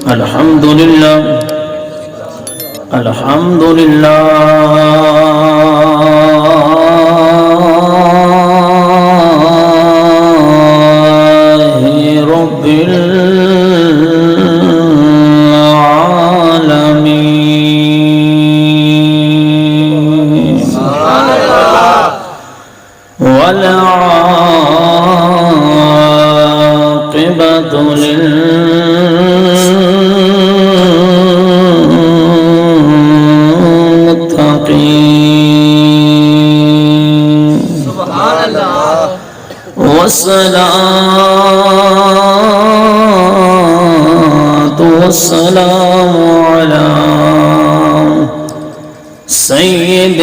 الحمد لله الحمد لله رب العالمين والعاقبة للمتقين سبحان الله والصلاة والسلام على سيد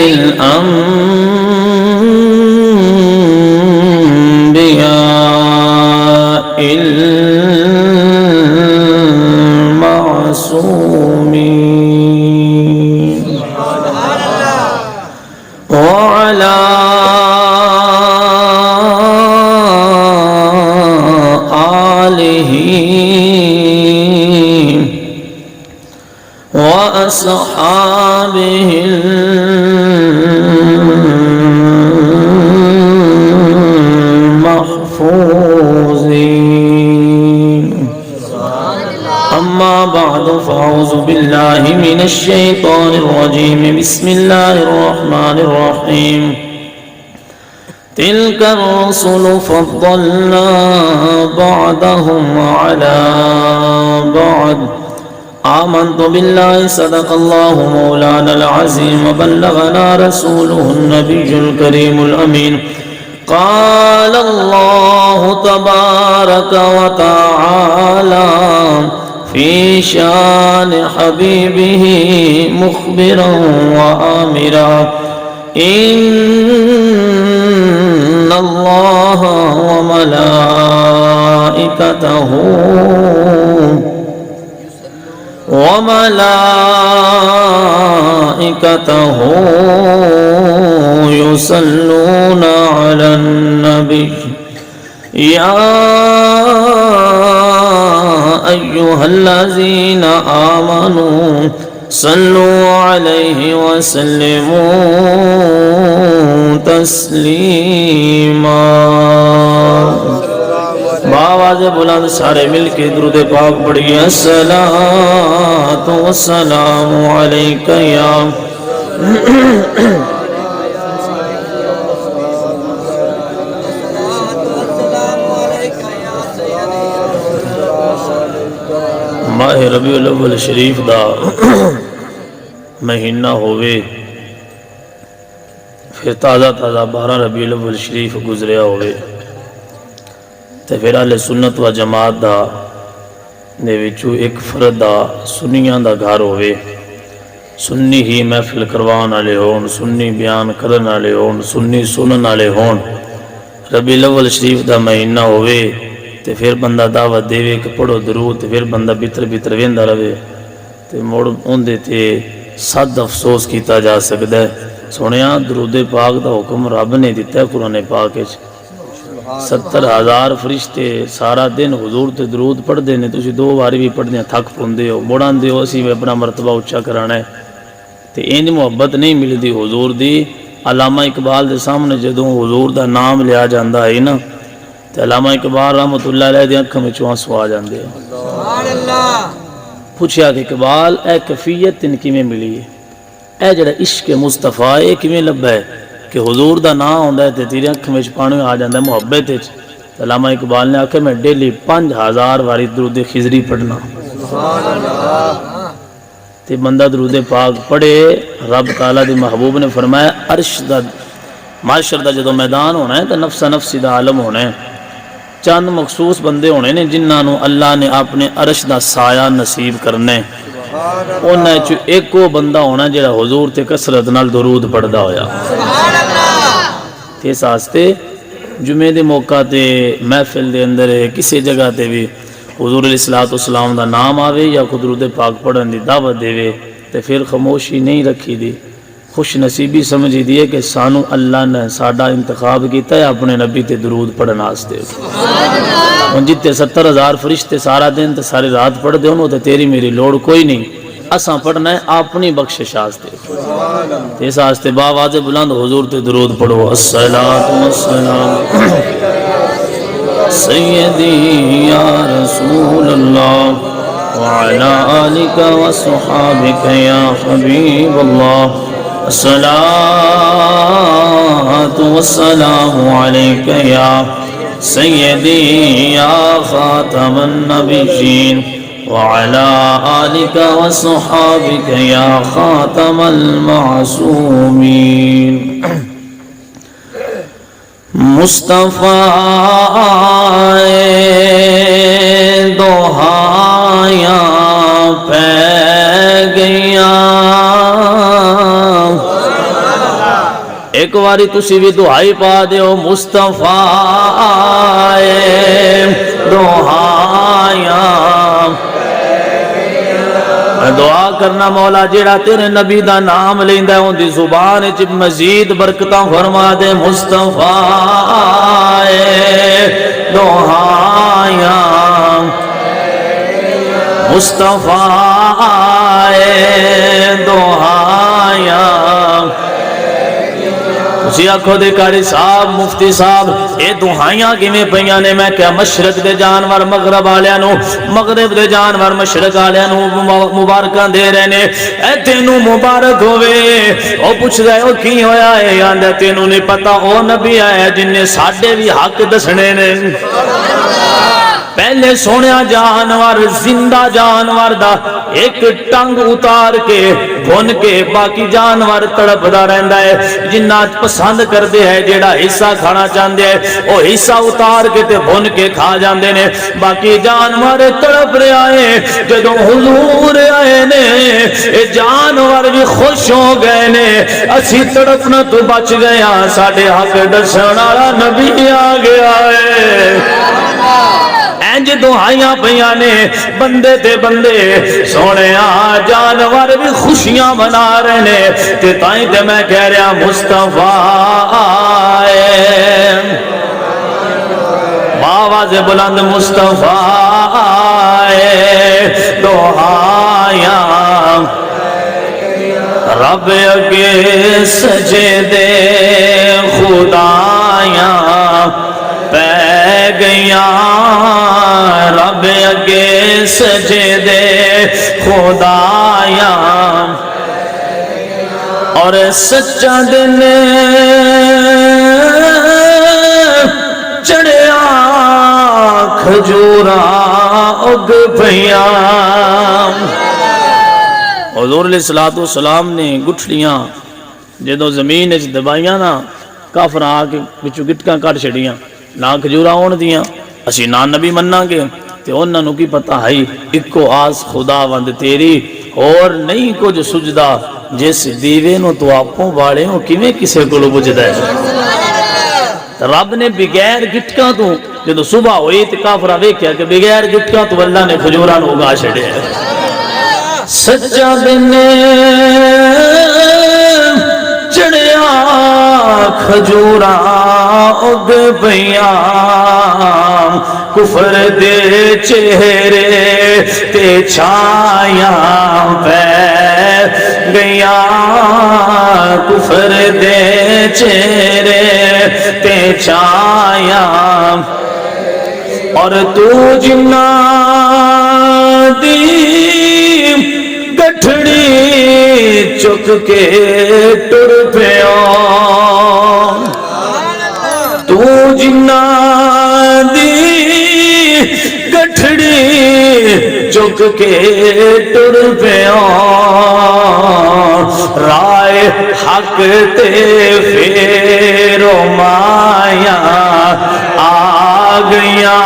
الأنبياء المعصومين وعلى آله وأصحابه المحفوظين أما بعد فأعوذ بالله من الشيطان الرجيم بسم الله الرحمن الرحيم تلك الرسل فضلنا بعضهم على بعض آمنت بالله صدق الله مولانا العظيم وبلغنا رسوله النبي الكريم الأمين قال الله تبارك وتعالى في شان حبيبه مخبرا وآمرا إن الله وملائكته يصلون على النبي يا أيها الذين آمنوا صلوا عليه وسلموا تسلیما باواز بلند سارے مل کے درود پاک پڑھئے الصلاۃ والسلام علیک یا ماہ ربیع الاول شریف دا مہینہ ہوئے پھر تازہ 12 ربیع الاول شریف گزریا ہوئے تے پھر اہل سنت و جماعت دا دے وچوں ایک فرد دا سنیاں دا گھر ہوئے سنی ہی محفل کروان والے ہون سنی بیان کرن والے ہون سنی سنن والے ہون ربیع الاول شریف دا مہینہ ہوئے تے پھر بندہ دعوت دے کہ پڑھو درود تے پھر بندہ بتر ویندا رہے تے مڑ اوندے تے صد افسوس کیتا جا سکدا ہے سونیا درود پاک دا حکم رب نے دیتا ہے قرآن پاک وچ 70,000 فرشتے سارا دن حضور تے درود پڑھ دے نے تسی 2 بار بھی پڑھ دے تھک پوندے ہو موڑاں دے ہو اسی میں اپنا مرتبہ اونچا کرانا ہے تے انج محبت نہیں ملدی حضور دی علامہ اقبال دے سامنے جدوں حضور دا نام لیا جاندا ہے نا تے علامہ اقبال رحمۃ اللہ علیہ دی اکھاں وچوں آنسو آ جاندے ہیں سبحان اللہ پوچھیا کہ اقبال اے کیفیت تن کیویں ملی ہے اے جڑا عشق مصطفیٰ اے کیویں لبھا ہے کہ حضور دا نام ہوندا ہے تے تیری اکھاں وچ پانی آ جاندا ہے محبت وچ علامہ اقبال نے آکھیا میں ڈیلی 5000 واری درود خضری پڑھنا سبحان اللہ تے بندہ درود پاک پڑھے رب تعالیٰ دی محبوب نے فرمایا عرش دا معاشر دا جدو میدان ہونا ہے تو نفس نفسی دا عالم ہونا ہے چند مخصوص بندے ہونے نے جنہاں اللہ نے اپنے عرش دا سایہ نصیب کرنے انہاں چو ایک کو بندہ ہونا جڑا حضور تے کثرت نال درود پڑھدا ہویا سبحان اللہ تے ساستے جمعے دے موقع تے محفل دے اندر کسی جگہ تے بھی حضور علیہ السلام دا نام آوے یا درود پاک پڑھن دی دعوت دے تے پھر خاموشی نہیں رکھی دی خوش نصیبی سمجھی دیئے کہ سانو اللہ نے ساڈا انتخاب کیتا ہے اپنے نبی تے درود پڑھن واسطے ہن جتے 70,000 فرشتے سارا دن تے ساری رات پڑھ دے انہوں تے تیری میری لوڑ کوئی نہیں اساں پڑھنا ہے اپنی بخشش واسطے اس واسطے باواز بلند حضور تے درود پڑھو الصلاۃ والسلام سیدی یا رسول اللہ وعلى آلك وصحابك يا حبيب الله الصلاة والسلام عليك يا سيدي يا خاتم النبيين وعلى آلك وصحابك يا خاتم المعصومين مصطفیٰ دہائیاں پہ گئیاں ایک واری تسی بھی دہائی پا دیو مصطفیٰ دہائیاں دعا کرنا مولا جیڑا تیرے نبی دا نام لیندہ ہے ان دی زبان چ مزید برکتاں فرما دے مصطفیٰ دعائیاں مصطفیٰ دعائیاں اسی آنکھو دے کاری صاحب مفتی صاحب اے دہائیاں کی میں پہیاں نے میں کیا مشرق دے جانور مغرب آلیانو مغرب دے جانور مشرق آلیانو مبارکان دے رہنے اے تینو مبارک ہوئے او پوچھ رہے ہو کی ہویا ہے یاندہ تینو نہیں پتا او نبی آیا جن نے ساڑھے بھی حق دسنے نے پہلے سونیا جانور زندہ جانور دا ایک ٹنگ اتار کے بھون کے باقی جانور تڑپ دا رہندہ ہے جنات پسند کر دے ہے جیڑا حصہ کھانا چاندے ہے او حصہ اتار کے تے بھون کے کھا جاندے نے باقی جانور تڑپ رہے آئے جدوں حضور آئے نے اے جانور بھی خوش ہو گئے نے اسی تڑپنا تو بچ گیا ساڑھے حق دسنارا نبی آ گیا ہے اینج دعائیاں پیانے بندے تے بندے سونے جانور بھی خوشیاں منا رہنے تے تائیں تے میں کہہ رہا مصطفیٰ باواز بلند مصطفیٰ دعائیاں رب اگے سجدے خدایاں پہ گیاں رب اگے سجدے خدایاں اور سچا دن چڑھیا کھجورا اگ پھیاں حضور علیہ السلام نے گٹھلیاں جدو زمین اچ دبائیاں نا کافر آ کے بچو گٹکاں کٹ چھڑیاں نہ کھجورا ہون دیاں اسی نا نبی مننا گے تے انہاں نو کی پتہ ہے اکو آس خدا وند تیری اور نہیں کچھ سجدہ جس دیوے نو تو آپوں باڑے ہوں کیویں کسے کو بجھدا ہے رب نے بغیر گٹکاں تو جدو صبح ہوئی تے کافر ویکھیا کہ بغیر گٹکاں تو اللہ نے کھجورا نو اگا چھڑیا سچا دن چڑھیا کھجورا اگ پیا کفر دے چہرے تے چھایاں پہ گیا کفر دے چہرے تے چھایاں اور تو جنہ دی گٹھڑی چک کے ٹر پیا تو جنہ دی گٹھڑی چک کے ٹر پیا رائے حق تے پھیرو مایا آ گیا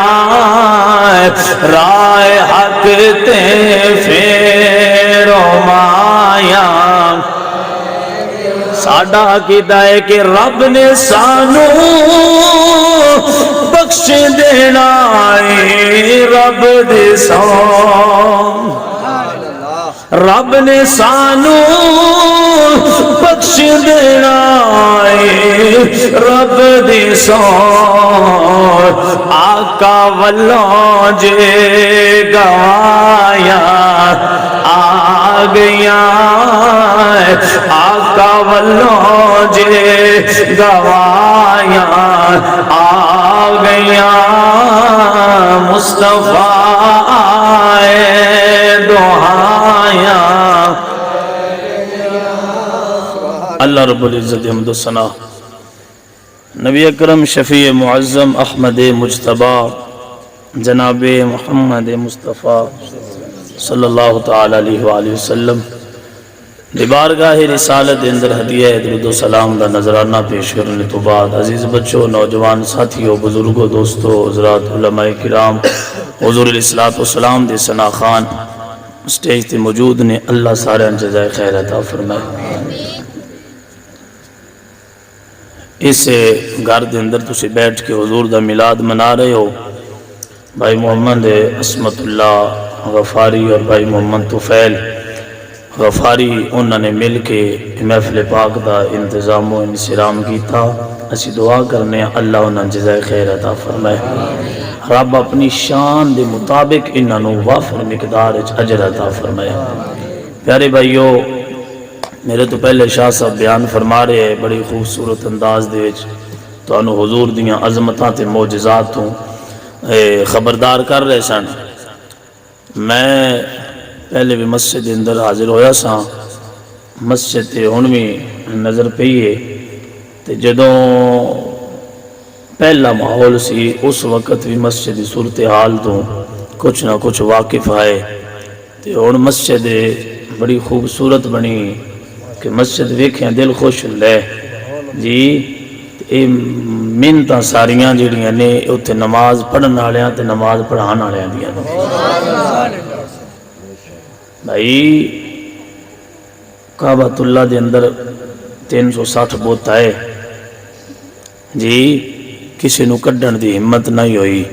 رائے حق تے پھیرو مایا ساڈا عقیدہ ہے کہ رب نے سانو بخش دینا ہے رب دے سان رب نے سانو بخش دینا ہے، رب دی سون آقا والوں جے گوایا آ گیا، آقا والوں جے گوایا آ گیا، مصطفیٰ دعایا۔ اللہ رب العزت حمد و ثنا نبی اکرم شفیع معظم احمد مجتبی جناب محمد مصطفیٰ صلی اللہ تعالی علیہ وآلہ وسلم دی بارگاہ رسالت اندر ہدیہ درود و سلام دا نظرانہ پیش کرنے تو بعد عزیز بچوں، نوجوان ساتھیوں، بزرگوں، دوستوں، حضرات علماء کرام، حضور علیہ الصلوۃ والسلام دے ثنا خان سٹیج تے موجود نے، اللہ سارے جزائے خیر عطا فرمائے۔ اس گھر دے اندر تسی بیٹھ کے حضور دا میلاد منا رہے ہو۔ بھائی محمد عصمت اللہ غفاری اور بھائی محمد طفیل غفاری انہوں نے مل کے محفل پاک دا انتظام و انصرام کیتا۔ اسی دعا کرنے اللہ انہوں جزائے خیر عطا فرمائے، رب اپنی شان دے مطابق انہوں وافر مقدار اجر عطا فرمائے۔ پیارے بھائیو، میرے تو پہلے شاہ صاحب بیان فرما رہے ہیں بڑی خوبصورت انداز دے وچ تو انہوں حضور دیاں عظمتاں تے معجزات تو خبردار کر رہے سن۔ میں پہلے بھی مسجد اندر حاضر ہویا سا، مسجد تے ہن بھی نظر پئیے تے جدوں پہلا ماحول سی اس وقت بھی مسجد دی صورتحال تو کچھ نہ کچھ واقف آئے تے ہن مسجد بڑی خوبصورت بنی کہ مسجد ویکھیں دل خوش ہوندا ہے جی۔ اے منتاں ساریاں جڑیاں نے اوتھے نماز پڑھن والیاں تے نماز پڑھان والیاں دیاں بھائی۔ کعبۃ اللہ دے اندر 360 بت آئے جی، کسی نو کڈن دی ہمت نہیں ہوئی،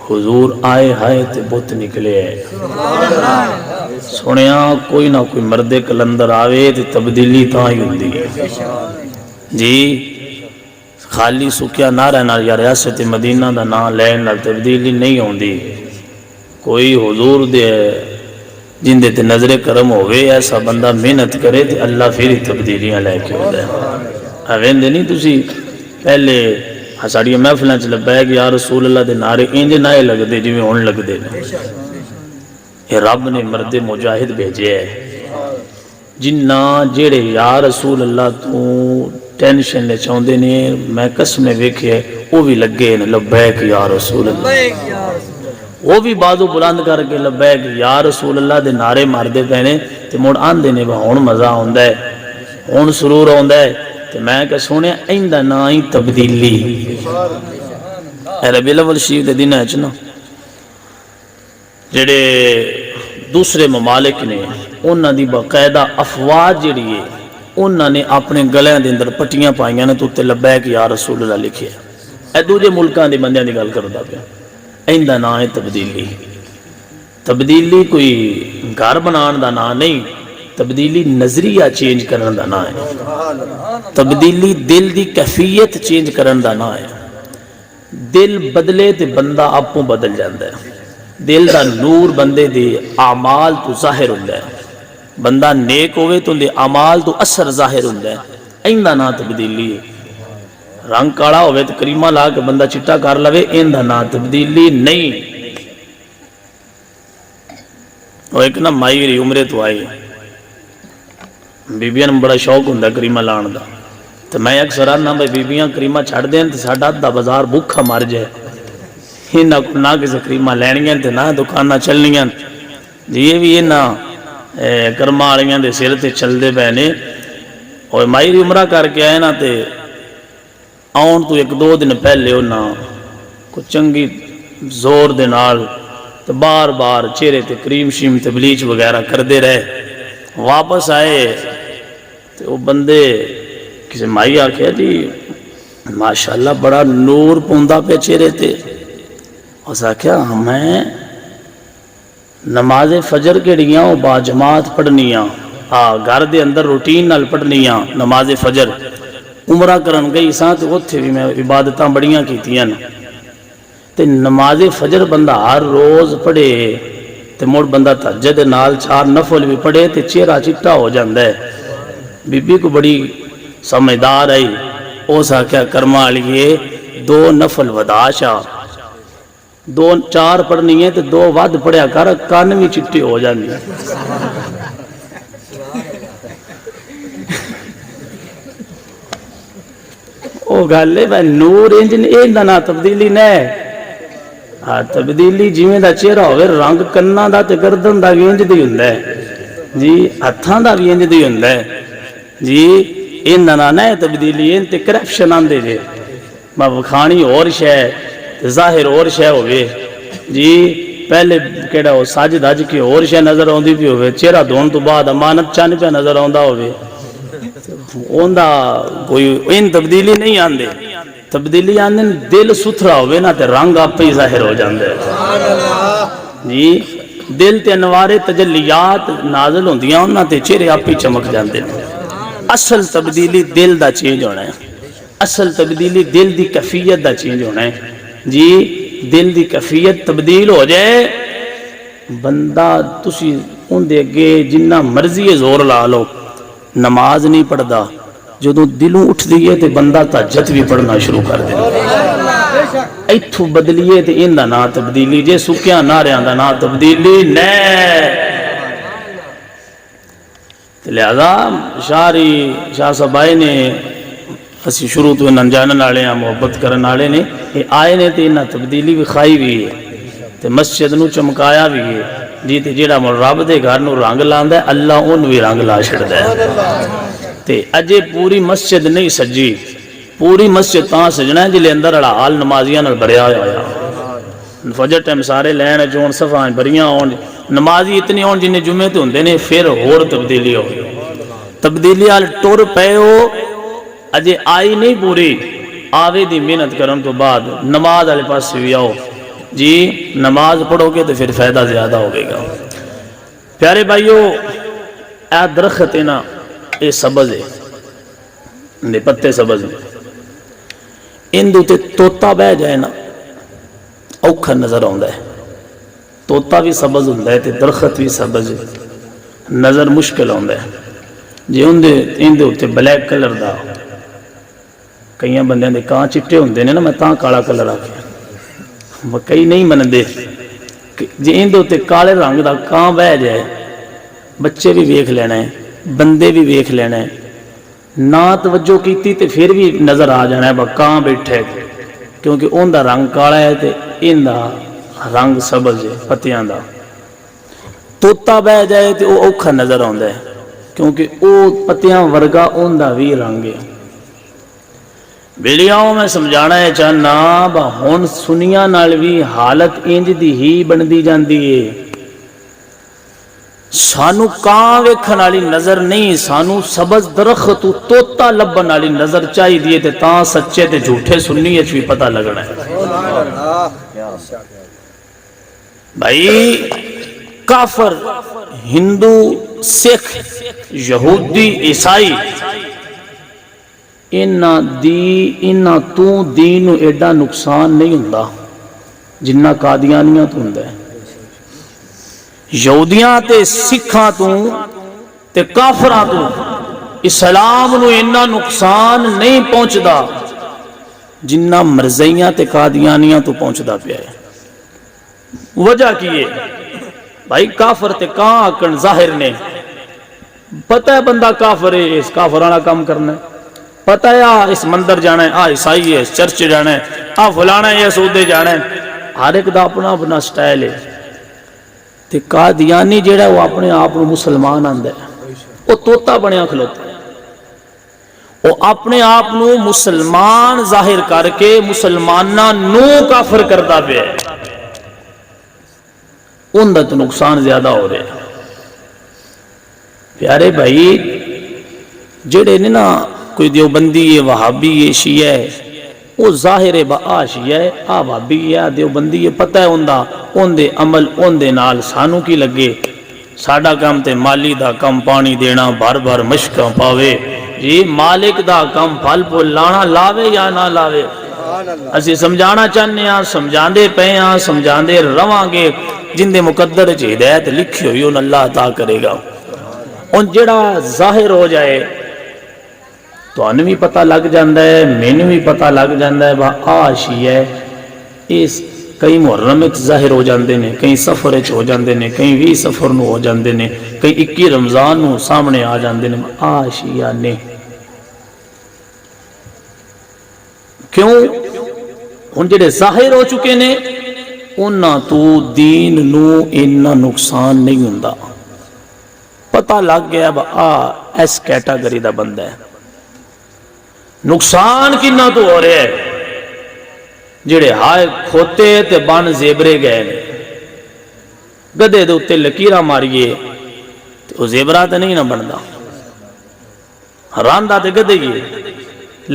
حضور آئے ہائے تے بت نکلے ہے۔ سنیا کوئی نہ کوئی مرد کلندر آوے تے تبدیلی تاں ہی ہوندی ہے جی۔ خالی سکیا نہ رہنا یا ریاست مدینہ دا نام لین نال تبدیلی نہیں ہوندی۔ کوئی حضور دے جن دے تے نظر کرم ہوئے ایسا بندہ محنت کرے تے اللہ پھر ہی تبدیلیاں لے کے ہو جائے۔ اویندے نہیں تسی پہلے ساڑیاں محفلاں چ لبیک یا رسول اللہ دے نعرے انج نہ لگدے جویں ہن لگدے نے۔ اے رب نے مرد مجاہد بھیجے ہے جنہ جڑے یا رسول اللہ تو ٹینشن لے چاہندے نے، میں قسمیں ویکھے وہ بھی لگے نے لبیک یا رسول اللہ، وہ بھی بازو بلند کر کے لبیک یا رسول اللہ دے نعرے مار دے پہنے تے مڑ آندے نے ہن مزہ ہوندا ہے، ہن سرور ہوندا ہے تے میں کہ سونے ایندا نہ ہی تبدیلی۔ اے ربیع الاول شریف دے دن وچ نا جڑے دوسرے ممالک نے انہاں دی باقاعدہ افواج جڑی ہے انہاں نے اپنے گلیاں دے اندر پٹیاں پائیاں نے تو تے لبیک یا رسول اللہ لکھے۔ اے دوجے ملکاں دے بندیاں دی گل کردا پیا۔ ایندا نام ہے تبدیلی۔ تبدیلی کوئی گھر بنان دا نام نہیں، تبدیلی نظریہ چینج کرن دا نام ہے۔ تبدیلی دل دی کیفیت چینج کرن دا نام ہے۔ دل بدلے تے بندہ آپوں بدل جاندا ہے۔ دل دا نور بندے دے اعمال تو ظاہر ہوندا ہے۔ بندہ نیک ہوئے تو دے اعمال تو اثر ظاہر ہوندا ہے۔ ایندا نام تبدیلی ہے۔ رنگ کاڑا ہوئے تو کریمہ لا کے بندہ چٹا کر لوے ایندا نام تبدیلی نہیں۔ وہ ایک نا مائی ری عمرے تو آئی بیبیاں نے بڑا شوق ہوندا کریمہ لان دا، تو میں اکثر آنا بھائی بیبیاں کریمہ چھڑ دیں تو ساڈا دا بازار بھوکا مر جائے، نہ کسی کریمہ لینیاں تے نہ دکانہ چلنیاں جی۔ یہ بھی نہ کرمہ والیاں دے سر تے چل دے پہنے۔ اور مائی ری عمرہ کر کے آئے نا تے آن تو ایک دو دن پہلے انہاں کو چنگی زور دے نال تو بار بار چہرے تے کریم شیم تے بلیچ وغیرہ کر دے رہے۔ واپس آئے تو وہ بندے کسی مائی آکھیا جی ماشاءاللہ بڑا نور پوندا پہ چہرے تے۔ اس آکھیا میں نماز فجر کہڑیاں وہ با جماعت پڑھنیاں گھر دے اندر روٹین نال پڑھنیاں نماز فجر عمرہ کرن گئی ساں تے اوتھے بھی میں عبادتاں بڑیاں کیتیاں تے نماز فجر بندہ ہر روز پڑھے تے مڑ بندہ تہجد نال 4 نفل بھی پڑھے تے چہرہ چٹا ہو جاندا ہے بی بی کو بڑی سمجھدار آئی اس آکھیا کرما والیے 2 نفل ودا شاہ 4 پڑھنی ہے تے 2 ود پڑھیا کر کان بھی چٹے ہو جاندی او گل ہے بھائی نور انجن ایندا نا تبدیلی نہ تبدیلی جویں دا چہرہ ہوے رنگ کناں دا تے گردن دا بھی انج دی ہوندا ہے جی ہتھاں دا بھی انج دی ہوندا ہے جی ایندا نہ تبدیلی این تے کرپشن آندے جے میں وکھانی اور شے ظاہر اور شے ہوے جی پہلے کیڑا ہو ساجد اج کے اور شے نظر آندی پی ہوے چہرہ دھون تو بعد امانت چن پہ نظر آندا ہوے اوندا کوئی این تبدیلی نہیں آندے تبدیلی آندے دل ستھرا ہوئے نا تے رنگ آپ ہی ظاہر ہو جاندے جی دل تے انوار تجلیات نازل ہوندیاں انہاں تے چہرے آپ ہی چمک جاندے اصل تبدیلی دل دا چینج ہونا ہے اصل تبدیلی دل دی کیفیت دا چینج ہونا ہے جی دل دی کیفیت تبدیل ہو جائے بندہ تسی ان دے گے جنہ مرضی زور لا لو نماز نہیں پڑھدا جدوں دلوں اٹھ دیئے تے بندہ تہجد بھی پڑھنا شروع کر دے ایتھو بدلیے تے ان دا نا تبدیلی جے سکیاں ناریاں دا نا تبدیلی نہ لہذا شاہ صاحبائی نے اسی شروع تو انہاں جانن والے ہیں محبت کرن والے نے یہ آئے نے تے انہاں تبدیلی بھی کھائی بھی ہے تے مسجد نو چمکایا بھی ہے جی تے جیڑا مول رب دے گھر نو رنگ لاندا ہے اللہ اون بھی رنگ لا چھڑدا ہے تے اجے پوری مسجد نہیں سجی پوری مسجد تاں سجنا ہے جلے اندر والا حال نمازیاں نال بھریا ہویا فجر ٹائم سارے لین جون صفاں بھریاں ہون نمازی اتنی ہون جن جمعے تے ہوندے نے پھر ہور تبدیلی ہو تبدیلی وال ٹر پئے ہو اجے آئی نہیں پوری آوے دی محنت کرن تو بعد نماز والے پاس بھی آؤ جی نماز پڑھو گے تو پھر فائدہ زیادہ ہوگے گا پیارے بھائیو اے درخت ہے نا اے سبز ہے دے پتے سبز ہیں ان دوتے توتا بہ جائے نا اوکھا نظر آندا ہے توتا بھی سبز ہوندا ہے تے درخت بھی سبز ہے نظر مشکل آندا ہے جی ان دے اوتے بلیک کلر دا کئی بندیاں دے کان چٹے ہوندے نے نا میں تاں کالا کلر آکھیا کئی نہیں مندے جی ان دے اوتے کالے رنگ دا کان بہ جائے بچے بھی ویکھ لینا ہے بندے بھی ویکھ لینا ہے نہ توجہ کیتی تے پھر بھی نظر آ جانا ہے با کان بیٹھے کیونکہ ان دا رنگ کالا ہے تے ان دا رنگ سبز ہے پتیاں دا توتا بہ جائے تے او اوکھا نظر آندا ہے کیونکہ او پتیاں ورگا ان دا بھی رنگ ہے بیلیاں میں سمجھانا ہے چاہنا با ہون سنیاں نال بھی حالت انج دی ہی بندی جاندی ہے سانو کان ویکھن والی نظر نہیں سانو سبز درخت توتا لبن والی نظر چاہی دیے تے تاں سچے تے جھوٹے سنی اچ بھی پتہ لگنا ہے بھائی کافر ہندو سکھ یہودی عیسائی انہاں تو دین نو ایڈا نقصان نہیں ہوندا جنہ قادیانیاں تو ہوندا ہے یہودیاں تے سکھاں تو تے کافراں تو اسلام نو اتنا نقصان نہیں پہنچدا جنہ مرزیاں تے قادیانیاں تو پہنچدا پیا ہے وجہ کی ہے بھائی کافر تے کہاں آکن ظاہر نے پتہ ہے بندہ کافر ہے اس کافرانہ کام کرنا ہے پتہ ہے اس مندر جانا ہے عیسائی ہے اس چرچ جانا ہے فلانا ہے سودے جانا ہے ہر ایک دا اپنا اپنا سٹائل ہے تے قادیانی جیڑا وہ اپنے آپ مسلمان آندا ہے وہ توتا بنیا کھلوتا ہے وہ اپنے آپ مسلمان ظاہر کر کے مسلمانہ نو کافر کردا پیا ہے ان دا تو نقصان زیادہ ہو رہے ہیں پیارے بھائی جڑے نے نا کوئی دیوبندی ہے وہابی ہے شیعہ ہے وہ ظاہر بآشی ہے، آ بھابی ہے، دیوبندی ہے، پتہ ہے ان دے عمل ان دے نال سانو کی لگے، ساڈا کام تے مالی دا کم پانی دینا، بار بار مشکاں پاوے، جی مالک دا کم پھل پھول لانا، لاوے یا نہ لاوے، اسی سمجھانا چاہنے ہیں، سمجھاندے پے ہیں، سمجھاندے رواں گے، جن دے مقدر چ ہدایت لکھی ہوئی ان اللہ عطا کرے گا۔ ان جڑا ظاہر ہو جائے تو انہیں بھی پتہ لگ جاندہ ہے، میں نے بھی پتہ لگ جاندہ ہے، وہ آشی ہے، اس کئی محرم ایک ظاہر ہو جاندے نے، کئی سفر ایک ہو جاندے نے، کئی 20 سفر نو ہو جاندے نے، کئی 21 رمضان نو سامنے آ جاندے نے، آشیہ نے کیوں؟ ان جڑے ظاہر ہو چکے نے انہاں تو دین نو انہا نقصان نہیں ہوندہ، پتہ لگ گیا با ایس کیٹاگری دا بندہ ہے، نقصان کنا تو ہو رہے ہے، جڑے ہائے کھوتے تے بان زیبرے گئے نے، گدے دے اتے لکیرہ ماریے تے وہ زیبرہ تے نہیں نہ بندہ، حرام دا تے گدے گئے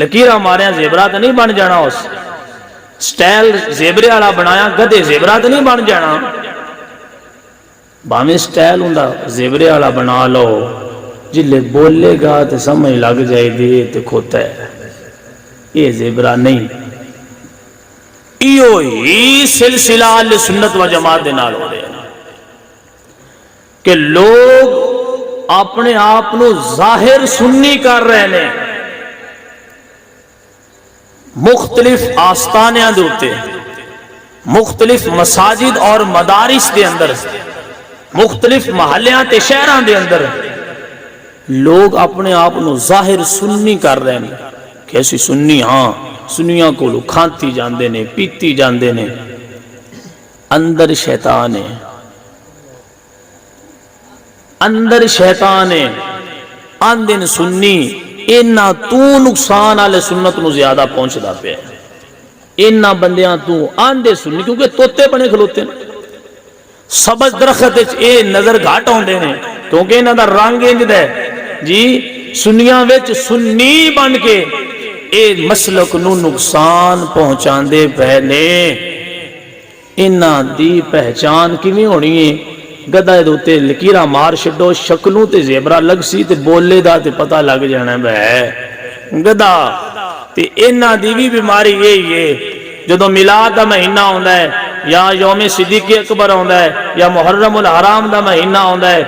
لکیرہ ماریا زیبرہ تے نہیں بن جانا، اس سٹیل زیبرے والا بنایا گدے زیبرہ تے نہیں بن جانا، بامی سٹیل ہوں دا زیبرے والا بنا لو، جلے بولے گا تے سمجھ لگ جائے دے تے کھوتا ہے، یہ زیبرہ نہیں۔ ایو ہی سلسلہ اہل سنت و جماعت دے نال ہو رہے ہیں کہ لوگ اپنے آپنو ظاہر سنی کر رہے ہیں، مختلف آستانیاں دے ہوتے، مختلف مساجد اور مدارس دے اندر، مختلف محلیاں تے شہران دے اندر لوگ اپنے آپنو ظاہر سنی کر رہے ہیں، کیسی سنی؟ ہاں سنیاں کو لوگ کھانتی جاندے نے، پیتی جاندے نے، اندر شیطان ہے، اندر شیطان ہے، اندن سنی اینا تو نقصان آلے سنت نو زیادہ پہنچ دا پہ ہے، اینا بندیاں تو آندے سنی، کیونکہ توتے بنے کھلوتے ہیں، سبز درخت اے نظر گھاٹ ہوندے نے، کیونکہ انہاں دا رنگ انج دے جی سنیاں وچ سنی بن کے اے مسلک نو نقصان پہنچان دے پہنے، انہاں دی پہچان کیویں ہونی ہے؟ گدہ دوتے لکیرہ مار شڈو، شکلوں تے زیبرہ لگ سی تے بولے دا تے پتہ لگ جانا ہے گدہ تے انہاں دی بھی بیماری یہی ہے، جدو میلاد دا مہینہ ہوندہ ہے یا یوم صدیق اکبر ہوندہ ہے یا محرم الحرام دا مہینہ ہوندہ ہے،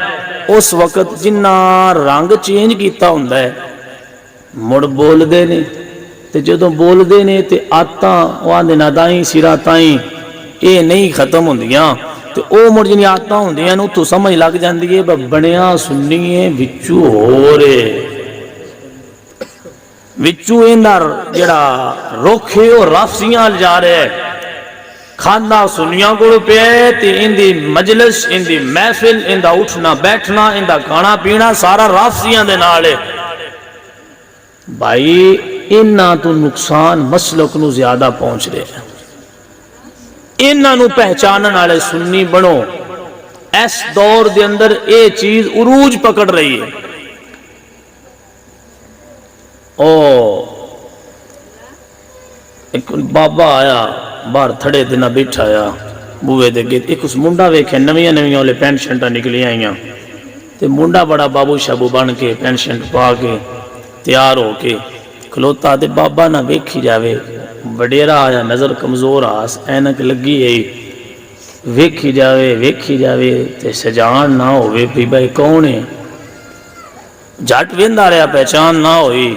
اس وقت جنہ رنگ چینج کیتا ہوندہ ہے مڑ بول دے نے، تے جدو بول دے نے تے آتاں وہاں دے نادائیں سیراتائیں اے نہیں ختم ہوندیاں، تے او مڑ جنی آتاں ہوندیاں نو تو سمجھ لگ جاندی ہے بنیاں سنیے وچو ہو رہے، وچو اندر جڑا روکھے اور رافسیاں جا رہے، کھانا سنیاں کو پہ تے اندی مجلس، اندی محفل، اندہ اٹھنا بیٹھنا، اندہ کھانا پینا سارا رافسیاں دے نالے، بھائی انہاں تو نقصان مسلک نو زیادہ پہنچ رہے ہیں، انہاں نو پہچانن والے سنی بنو، اس دور دے اندر اے چیز عروج پکڑ رہی ہے۔ ایک بابا آیا باہر تھڑے دنہ بیٹھا آیا بوئے دے گئے، ایک اس منڈا ویکھے نویاں والے پینٹ شنٹا نکلی آئیاں، تے منڈا بڑا بابو شابو بن کے پینٹ شنٹ پا کے تیار ہو کے کھلوتا، تے بابا نہ ویکھی جاوے، وڈیرا آیا نظر کمزور آس اینک لگی ہے، ویکھی جاوے تے سجان نہ ہوئے پی بھائی کون ہے، جھٹ ویندہ رہا پہچان نہ ہوئی،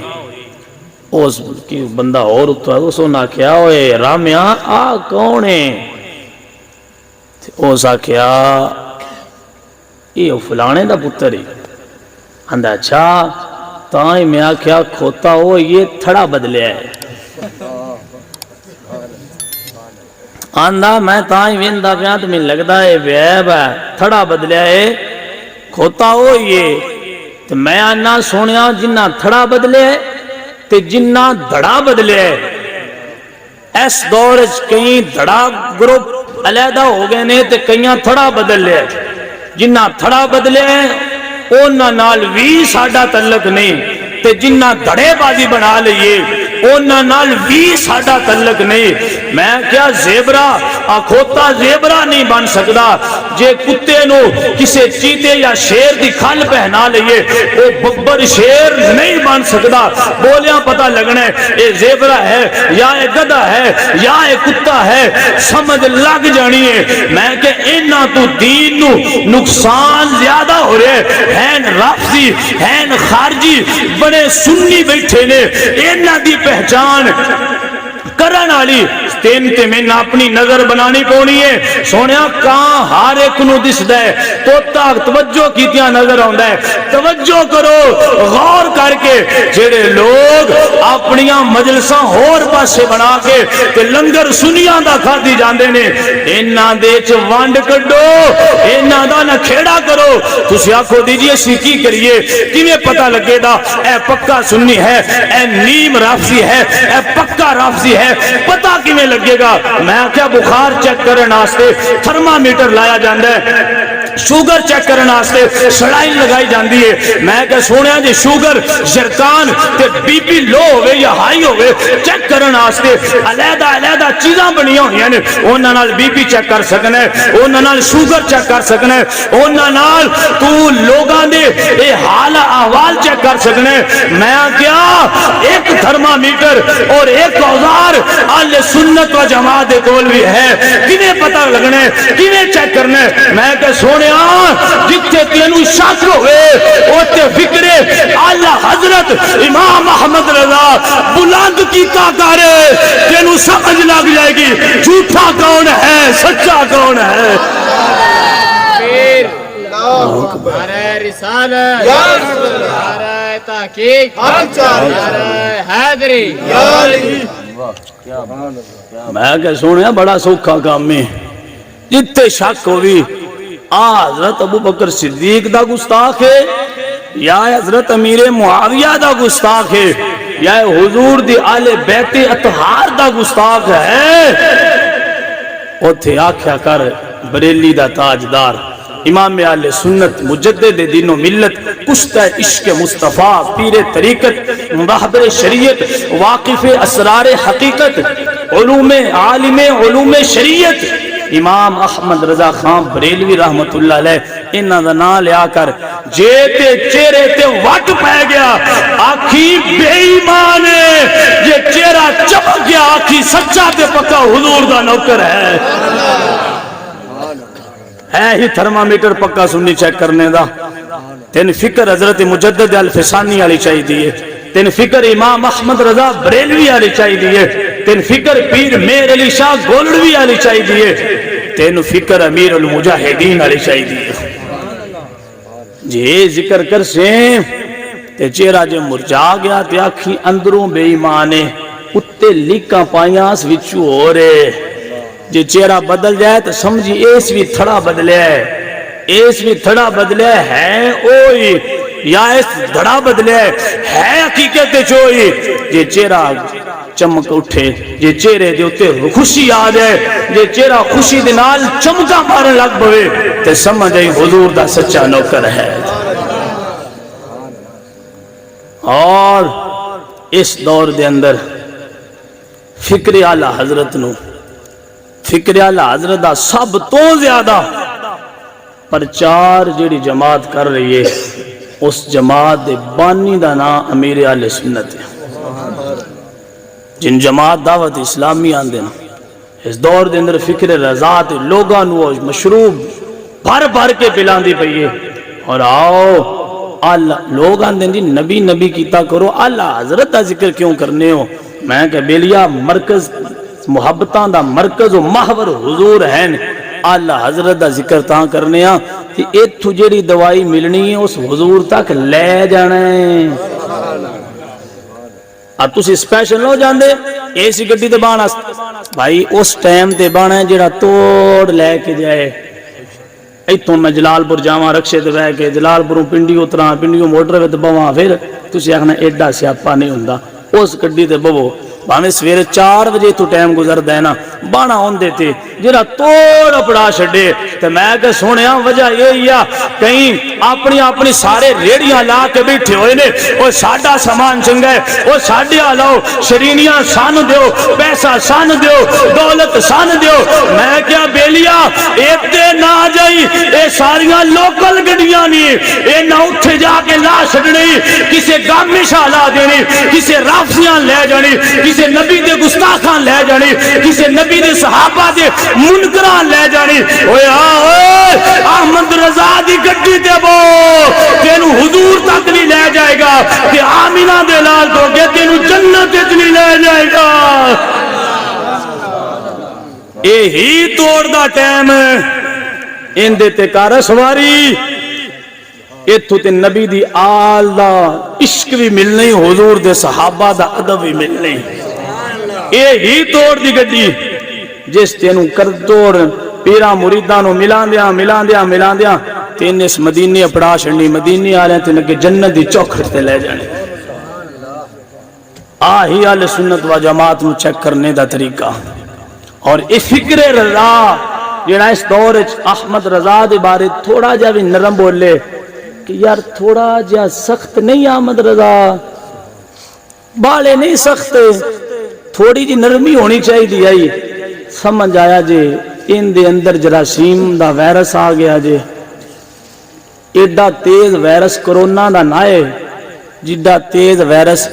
اس کی بندہ اور اتوا ہے، اس نے کیا ہوئے رامیہ آ کون ہے، اس نے کیا یہ فلانے دا پتر ہے، اندھا اچھا تائیں میں کیا کھوتا ہو یہ تھڑا بدلیا ہے، آندھا میں تائیں ویندہ پیاں تو میں لگتا ہے بیب ہے تھڑا بدلیا ہے کھوتا ہو یہ، تو میں آنا سونیا جنہ تھڑا بدلے تے جنہ دھڑا بدلے، اس دور کہیں دھڑا گروپ علیحدہ ہو گئے نے تے کہیں تھڑا بدل لے، جنہ تھڑا بدلے اونا نال وی ساڑھا تعلق نہیں، تے جنہ دھڑے بازی بنا لئیے انہاں نال بھی ساڈا تعلق نہیں. میں کیا زیبرا کھوتا زیبرا نہیں بن سکدا. جے کتے نو کسے چیتے یا شیر دی کھل پہنا لئیے وہ ببر شیر نہیں بن سکدا. بولیاں پتہ لگنا ہے اے زیبرا ہے یا اے گدھا ہے یا اے کتا ہے, سمجھ لگ جانی ہے. میں کہ انہاں تو دین نو نقصان زیادہ ہو رہے ہیں. رافضی ہیں خارجی بڑے سنی بیٹھے نے, انہاں دی پہچان کرن والی تین تے میں اپنی نظر بنانی پونی ہے. سونیا کہاں ہر ایک نو دسدا ہے, توتا توجہ کیتیاں نظر آندا ہے. توجہ کرو غور کر کے. جڑے لوگ اپنیاں مجلساں ہور پاسے بنا کے تے لنگر سنیاں دا کھادی جاندے نے, انہاں دے وچ ونڈ کڈو, انہاں دا نہ کھیڑا کرو. تسی آکھو دیجئے اسی کی کریے, کیویں پتہ لگے دا اے پکا سنی ہے, اے نیم رافضی ہے, اے پکا رافضی ہے, پتہ کیویں لگے گا؟ میں کیا بخار چیک کرن واسطے تھرمامیٹر لایا جاندا ہے, شوگر چیک کرن واسطے سلائن لگائی جاندی ہے. میں کہ سونیا جی شوگر جرکان تے بی پی لو ہوئے یا ہائی ہوئے چیک کرن واسطے علیحدہ علیحدہ چیزاں بنیاں ہوئیاں نے. انہاں نال بی پی چیک کر سکنا ہے, انہاں نال شوگر چیک کر سکنا ہے, انہاں نال تو لوگاں دے اے حال احوال چیک کر سکنا ہے. میں کیا ایک تھرمامیٹر اور ایک اوزار اہل سنت و جماعت دے کول بھی ہے, کیویں پتہ لگنا ہے, کیویں چیک کرنا ہے؟ میں کہ سونیا جتھے تینوں شک ہوئے اوتے فکرے اعلی حضرت امام احمد رضا بلند کیتا کرے, تینوں سمجھ لگ جائے گی جھوٹا کون ہے سچا کون ہے. نعرہ رسالت, نعرہ تحقیق, نعرہ حیدری. میں کہ سونیا بڑا سوکھا کام ہے. جتنے شک ہوئی حضرت ابو بکر صدیق دا گستاخ ہے یا حضرت امیر معاویہ دا گستاخ ہے یا حضور دی آل بیت اطہار دا گستاخ ہے, اوتھے آکھیا کر بریلی دا تاجدار امام اہل سنت مجدد دین و ملت کشتہ عشق مصطفیٰ پیر طریقت مباحبر شریعت واقف اسرار حقیقت علوم عالم علوم شریعت امام احمد رضا خان بریلوی رحمت اللہ علیہ انہاں دا نام لیا کر جے تے چہرے تے وٹ پہ گیا آکھی بے ایمان ہے, یہ چہرہ چمک گیا آکھی سچا تے پکا حضور دا نوکر ہے. ہے ہی تھرمامیٹر پکا سنی چیک کرنے دا. تین فکر حضرت مجدد الفسانی علی چاہی دیئے, تین فکر امام احمد رضا بریلوی علی چاہی دیئے, تین فکر پیر میر علی شاہ گولڑوی علی چاہی دیئے, تین فکر امیر المجاہدین علی چاہی دیئے. جی ذکر کر سے تے چہرہ جے مرجا گیا تے آکھی اندروں بے ایمانے اتے لکھاں پائیاں سوچو ہو رہے. جے چہرہ بدل جائے تو سمجھی ایس بھی تھڑا بدلے ہے, ایس بھی تھڑا بدلے ہے اوئی یا ایس دھڑا بدلے ہے حقیقت چوئی. جے چہرہ چمک اٹھے, جے چہرے دے اتے خوشی آ جائے, جے چہرہ خوشی دے نال چمکا مارن لگ پوے تے سمجھ آئی حضور دا سچا نوکر ہے. اور اس دور دے اندر فکر اعلی حضرت نو, فکر اعلی حضرت دا سب تو زیادہ پرچار جیڑی جماعت کر رہی ہے اس جماعت دے بانی دا نام امیر اہل سنت ہے. جن جماعت دعوت اسلامی آندے نا اس دور دے اندر فکر رضا تے لوگاں نو مشروب بھر بھر کے پلان دی پئی ہے. اور آؤ لوگ آندے جی نبی نبی کیتا کرو, اعلی حضرت دا ذکر کیوں کرنے ہو؟ میں کہ بیلیا مرکز محبتاں دا مرکز و محور حضور ہیں, اعلی حضرت دا ذکر تاں کرنے ہاں کہ ایتھو جیڑی دوائی ملنی ہے اس حضور تک لے جانا ہے. اب تسی سپیشل نہ ہو جاندے ایسی گڈی تے بانا بھائی اس ٹائم تے بانا ہے جیڑا توڑ لے کے جائے. ایتھوں میں جلال پور جاواں رکشے تے بہ کے جلال پوروں پنڈی اتراں, پنڈیوں موٹر وچ بواں, پھر تسی آکھنا ایڈا سیاپا نہیں ہوندا اس گڈی تے بوو. بھاویں سویرے 4 بجے تو ٹائم گزردا ہے نا بانا ہوندے تے جڑا توڑ پڑا چھڈے تے میں کہ سونیا وجہ یہی آ کہیں اپنی اپنی سارے ریڑیاں لا کے بیٹھے ہوئے نے او ساڈا سامان چنگا ہے او ساڈے آلاؤ شرینیاں سان دیو پیسہ سان دیو دولت سان دیو میں کیا بیلیا ایتے نہ جائی اے ساریاں لوکل گڈیاں نہیں اے نہ اٹھے جا کے لا چھڈنی کسے گامی شالا دینی کسے رافضیاں لے جانی کسے نبی دے گستاخاں لے جانی کسے نبی دے صحابہ دے منکران لے جانی اوے احمد رضا دی گڈی تے بو تینو حضور تک نہیں لے جائے گا کہ آمینہ دے لال تو کہ تینو جنت وچ نہیں لے جائے گا اے ہی توڑ دا ٹائم ان دے تے کار سواری ایتھو تے نبی دی آل دا عشق بھی ملنے حضور دے صحابہ دا ادب بھی ملنے اے ہی توڑ دی گڈی جس تینو کر توڑ پیرا مریدانو ملان دیاں تین اس مدینے اپڑا شڑنی مدینے آ رہے ہیں تین کے جنت دی چوکھٹ تے لے جانے آہی آل سنت و جماعت نو چیک کرنے دا طریقہ اور اس فکر رضا جڑا اس دور احمد رضا دے بارے تھوڑا جا بھی نرم بولے کہ یار تھوڑا جا سخت نہیں احمد رضا بالے نہیں سخت تھوڑی جی نرمی ہونی چاہی دی آئی سمجھ آیا جے ان دے اندر جراثیم دا وائرس آ گیا جے ایڈا تیز وائرس کرونا دا نائے جڈا تیز وائرس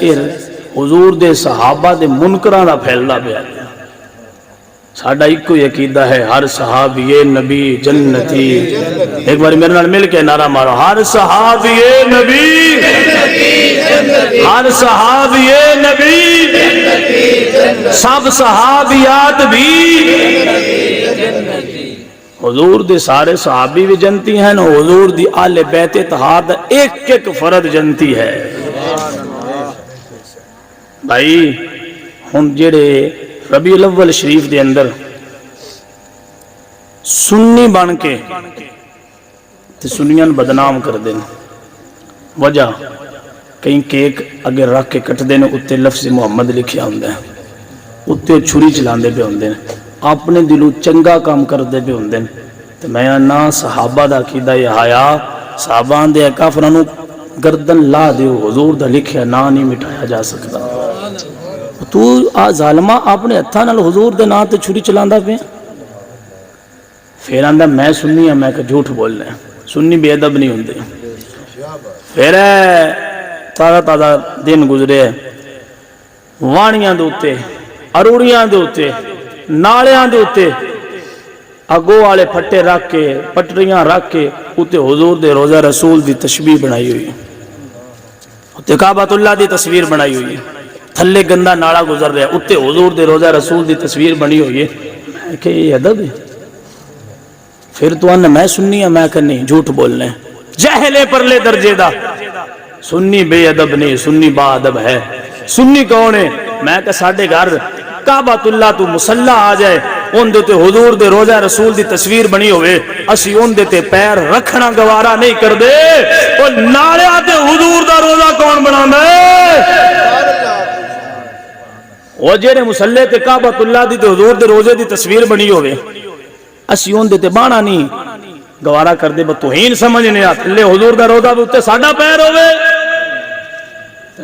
حضور دے صحابہ دے منکران دا پھیلدا پیا ساڈا ایک کوئی عقیدہ ہے ہر صحابی نبی جنتی ایک بار میرے نال مل کے نعرہ مارو ہر صحابی نبی ہر صحابی نبی سب صحابیات بھی حضور دے سارے صحابی بھی جنتی ہیں حضور دی آل بیت اتحاد ایک ایک فرد جنتی ہے بھائی ہم جڑے ربیع الاول شریف دے اندر سنی بن کے تے سنیاں بدنام کر دیں وجہ کہیں کیک اگر رکھ کے کٹ دینے اتے لفظ محمد لکھیا ہوندے ہیں اتے چھری چلاندے پہ ہوندے ہیں اپنے دلو چنگا کام کر دے پہ ہوندے ہیں تو میں نا صحابہ دا عقیدہ یہ آیا صحابان دے کافرانو گردن لا دیو حضور دا لکھیا نا نہیں مٹھایا جا سکتا تو ظالمہ اپنے ہتھاں نال حضور دے نا تے چھری چلاندا پہ پھر آندا میں سنی ہاں میں کہ جھوٹ بول رہے ہیں سنی بے ادب نہیں ہوندے پھر تازہ دن گزرے وانیاں دے اوتے اروڑیاں دے اوتے نالیاں دے اوتے اگو والے پھٹے رکھ کے پٹریاں رکھ کے اوتے حضور دے روزہ رسول دی تشبیہ بنائی ہوئی اوتے کعبۃ اللہ دی تصویر بنائی ہوئی تھلے گندا ناڑا گزر رہا ہے اوتے حضور دے روزہ رسول دی تصویر بنی ہوئی ہے میں کہ یہ ادب ہے پھر تو انہیں میں سنی ہاں میں کہ نہیں جھوٹ بولنے جہلے پرلے درجے دا سنی بے ادب نہیں سنی با ادب ہے سنی کون ہے میں کہ ساڑھے گھر کعبۃ اللہ تو مسلح آ جائے ان دیتے حضور دے روزہ رسول دی تصویر بنی ہوئے اسی ان دیتے پیر رکھنا گوارا نہیں کر دے اور نارے آتے حضور دا روزہ کون بنا دے وہ جیرے مسلح تے کعبۃ اللہ دی تے حضور دے روزے دی تصویر بنی ہوئے اسی ان دیتے بانا نہیں گوارا کر دے توہین سمجھنے آتے لے حضور دا روزہ بھی ساڑھا پیر ہوئے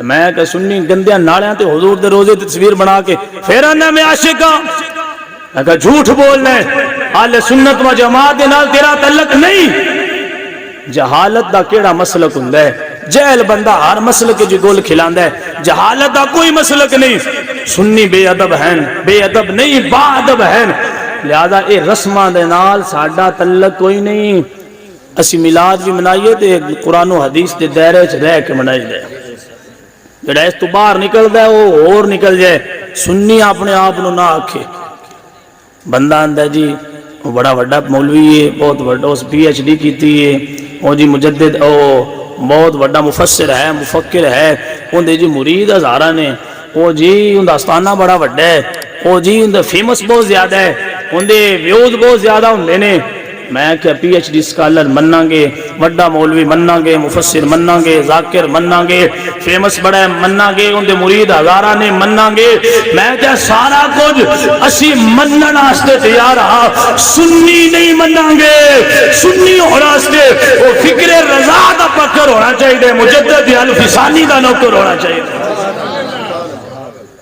میں کہ سنی گندیاں نالیاں تے حضور دے روزے دی تصویر بنا کے پھر آنا میں عاشقاں میں کہ جھوٹ بولنا ہے آل سنت و جماعت دے نال تیرا تعلق نہیں جہالت دا کیڑا مسلک ہوندا ہے جہل بندہ ہر مسلک جو گول کھلاندا ہے جہالت دا کوئی مسلک نہیں سنی بے ادب ہیں بے ادب نہیں با ادب ہیں لہذا اے رسماں دے نال ساڈا تعلق کوئی نہیں اسی میلاد بھی منائیے تے قرآن و حدیث دے دائرے وچ رہ کے منائی دے جڑا اس تو باہر نکلدا ہے وہ اور نکل جائے سنی اپنے آپ نو نہ آکھے بندہ آندا جی وہ بڑا وڈا مولوی ہے بہت وڈا اس پی ایچ ڈی کیتی ہے وہ جی مجدد او بہت وڈا مفسر ہے مفکر ہے ان دے جی مرید ہزاراں نے وہ جی ان دا آستانہ بڑا وڈا ہے وہ جی ان دا فیمس بہت زیادہ ہے ان دے ویوز بہت زیادہ ہوندے نے میں کہ پی ایچ ڈی سکالر مننا گے، وڈا مولوی مننا گے، مفسر مننا گے، ذاکر مننا گے، فیمس بڑا مننا گے، ان دے مرید ہزاراں نے مننا گے، میں کہ سارا کچھ اسی منن واسطے تیار ہاں، سنی نہیں مننا گے۔ سنی ہونا واسطے وہ فکر رضا دا پکر ہونا چاہیے، مجدد الفسانی دا نوکر ہونا چاہیے۔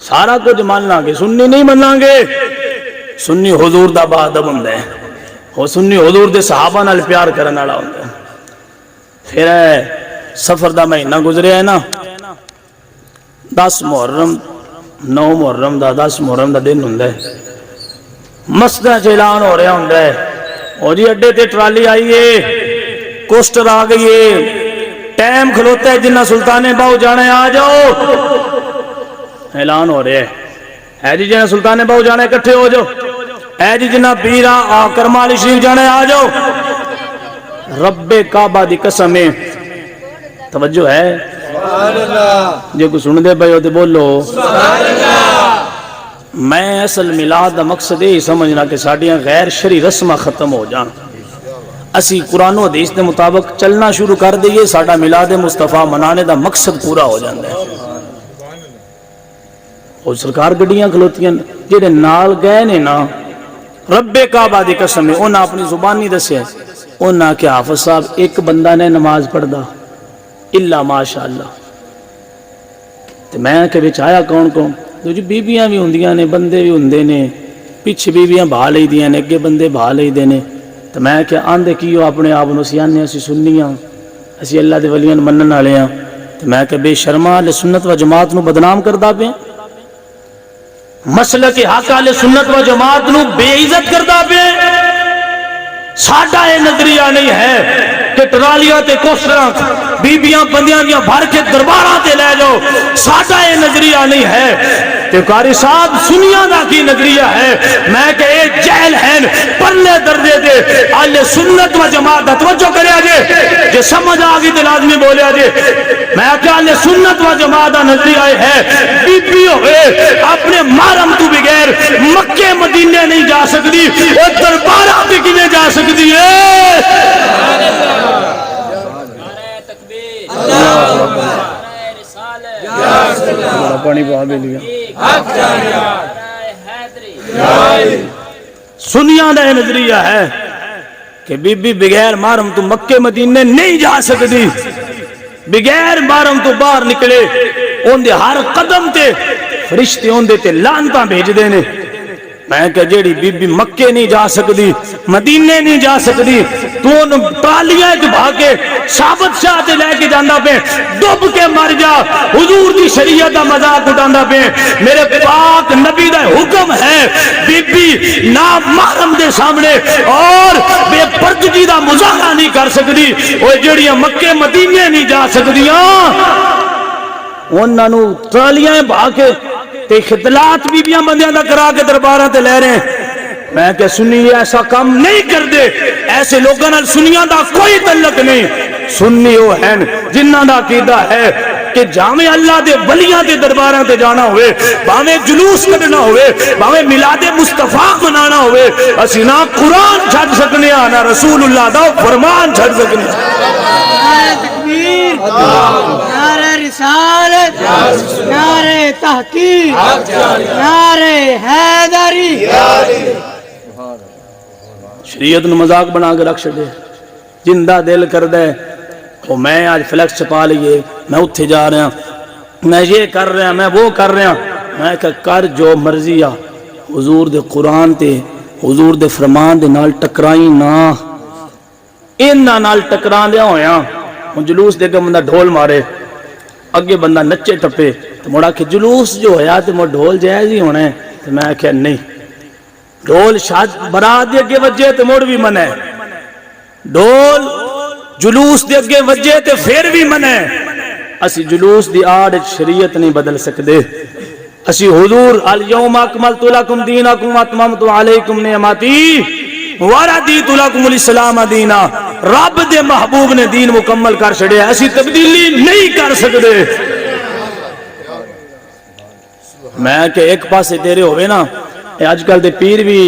سارا کچھ ماننا گے، سنی نہیں مننا گے۔ سنی حضور دا بادب ہوندا ہے، وہ سنی حضور دے صحابہ نال پیار کرن والا ہوندا ہے۔ پھر سفر دا مہینہ گزریا ہے نا، 10 محرم 9 محرم دا 10 محرم دا دن ہوندا ہے، مسجداں چ اعلان ہو رہا ہوندا ہے، اور جی اڈے تے ٹرالی آئی ہے، کوسٹر آ گئی ہے، ٹائم کھلوتا ہے، جنہ سلطان باؤ جانا ہے آ جاؤ، اعلان ہو رہا ہے جی جنہ سلطان باؤ جانا ہے کٹھے ہو جاؤ، اے جی جنہ پیرا کرما علی شریف جانا ہے آ جاؤ۔ رب کعبہ دی قسم ہے، توجہ ہے جو کوئی سن دے بھائی ہوتے بولو سبحان اللہ۔ میں اصل میلاد دا مقصد یہ سمجھنا کہ ساڑیاں غیر شرعی رسمہ ختم ہو جان، اسی قرآن و حدیث دے مطابق چلنا شروع کر دئیے، ساڑا میلاد مصطفیٰ منانے دا مقصد پورا ہو جاندہ ہے۔ اور سرکار گڈیاں کھلوتیاں جیڑے نال گئے نے نا، رب کعبہ دی قسم ہے، انہاں اپنی زبانی دسے، انہاں کہ حافظ صاحب ایک بندہ نے نماز پڑھ دا اللہ ماشاءاللہ، تو میں کہ بچ آیا کون کون، تو جی بیبیاں بھی ہوندیاں نے، بندے بھی ہوندے نے، پیچھے بیبیاں بھا لئی دیاں نے، اگے بندے بھا لئی دے نے، تو میں کہ آندے کیوں اپنے آپ نو سیانے اسی سنیاں، اسی اللہ دے ولیاں منن والے ہاں، تو میں کہ بے شرما اہل سنت و جماعت نو بدنام کردا پے، مسلک حق اہل سنت و جماعت نو بے عزت کردا پے۔ ساڈا یہ نظریہ نہیں ہے کہ ٹرالیاں تے کوسٹراں بیبیاں بندیاں دیاں بھر کے درباراں تے لے جاؤ، ساڈا یہ نظریہ نہیں ہے۔ کہ قاری صاحب سنیاں دا کی نظریہ ہے، میں کہ اے جہل ہیں پرلے درجے دے اہل سنت و جماعت دا توجہ کرے آجے، جے سمجھ آگی تے لازمی بولے آجے، میں کہ اہل سنت و جماعت دا نظریہ ہے بی بی ہوئے اپنے محرم تو بغیر مکے مدینے نہیں جا سکتی، اور درباراں تے کیویں جا سکتی ہے؟ اللہ اکبر، پانی پا بھی لیا۔ سنیاں دا نظریہ ہے کہ بی بی بغیر محرم تو مکے مدینے نہیں جا سکتی، بغیر محرم تو باہر نکلے ان دے ہر قدم تے فرشتے ان دے تے لعنتاں بھیج دینے۔ میں کہ جیڑی بی بی مکے نہیں جا سکتی، مدینے نہیں جا سکتی، تو ان ٹرالیاں تے بھاگے ثابت شاہ تے لے کے جاندہ پہ ڈوب کے مر جا، حضور دی شریعت دا مذاق اٹھاندہ پہ۔ میرے پاک نبی دا حکم ہے بی بی نا محرم دے سامنے اور بے پردگی دا مظاہرہ نہیں کر سکتی، وہ جڑیاں مکے مدینے نہیں جا سکتیاں، انہاں نو ٹرالیاں بھاگے تے خطلات بیبیاں بندیاں دا کرا کے درباراں تے لے رہے ہیں۔ میں کہ سنی ایسا کام نہیں کر دے، ایسے لوگاں نال سنیاں دا کوئی تعلق نہیں۔ سنی وہ ہیں جنہاں دا عقیدہ ہے کہ جامع اللہ دے ولیاں دے درباراں تے جانا ہوئے، باویں جلوس کرنا ہوئے، باویں میلاد مصطفیٰ منانا ہوئے، اسی نہ قرآن چھڑ سکنے ہاں نہ رسول اللہ دا فرمان چھڑ سکنے ہاں۔ نعرہ تکبیر، نعرہ رسالت، نعرہ تحقیق، نعرہ حیدری۔ شریعت نو مذاق بنا کے رکھ چھڑے، جندہ دل کر دے تو میں آج فلیکس چھپا لیے، میں اتھے جا رہا ہوں، میں یہ کر رہا ہوں، میں وہ کر رہا ہوں۔ میں کہ کر جو مرضی آ، حضور دے قرآن تے حضور دے فرمان دے نال ٹکرائی نہ، انہاں نال ٹکران دیا ہویا ہوں۔ جلوس دے کے بندہ ڈھول مارے، اگے بندہ نچے ٹپے، تو موڑا کہ جلوس جو ہویا تو موڑا ڈھول جائز ہی ہونا ہے، تو میں کہا نہیں، ڈھول شاید برات دے اگے وجہ تو موڑ بھی منع ہے، ڈھول جلوس دے اگے وجہ تو پھر بھی منع ہے۔ اسی جلوس دی آڑ شریعت نہیں بدل سکدے، اسی حضور الیوم اکملت لکم دینکم واتممت علیکم نعمتی وردیت لکم الاسلام دینا، رب دے محبوب نے دین مکمل کر چھڑیا، اسی تبدیلی نہیں کر سکدے۔ میں کہ ایک پاسے تیرے ہوئے نا، آج کل دے پیر بھی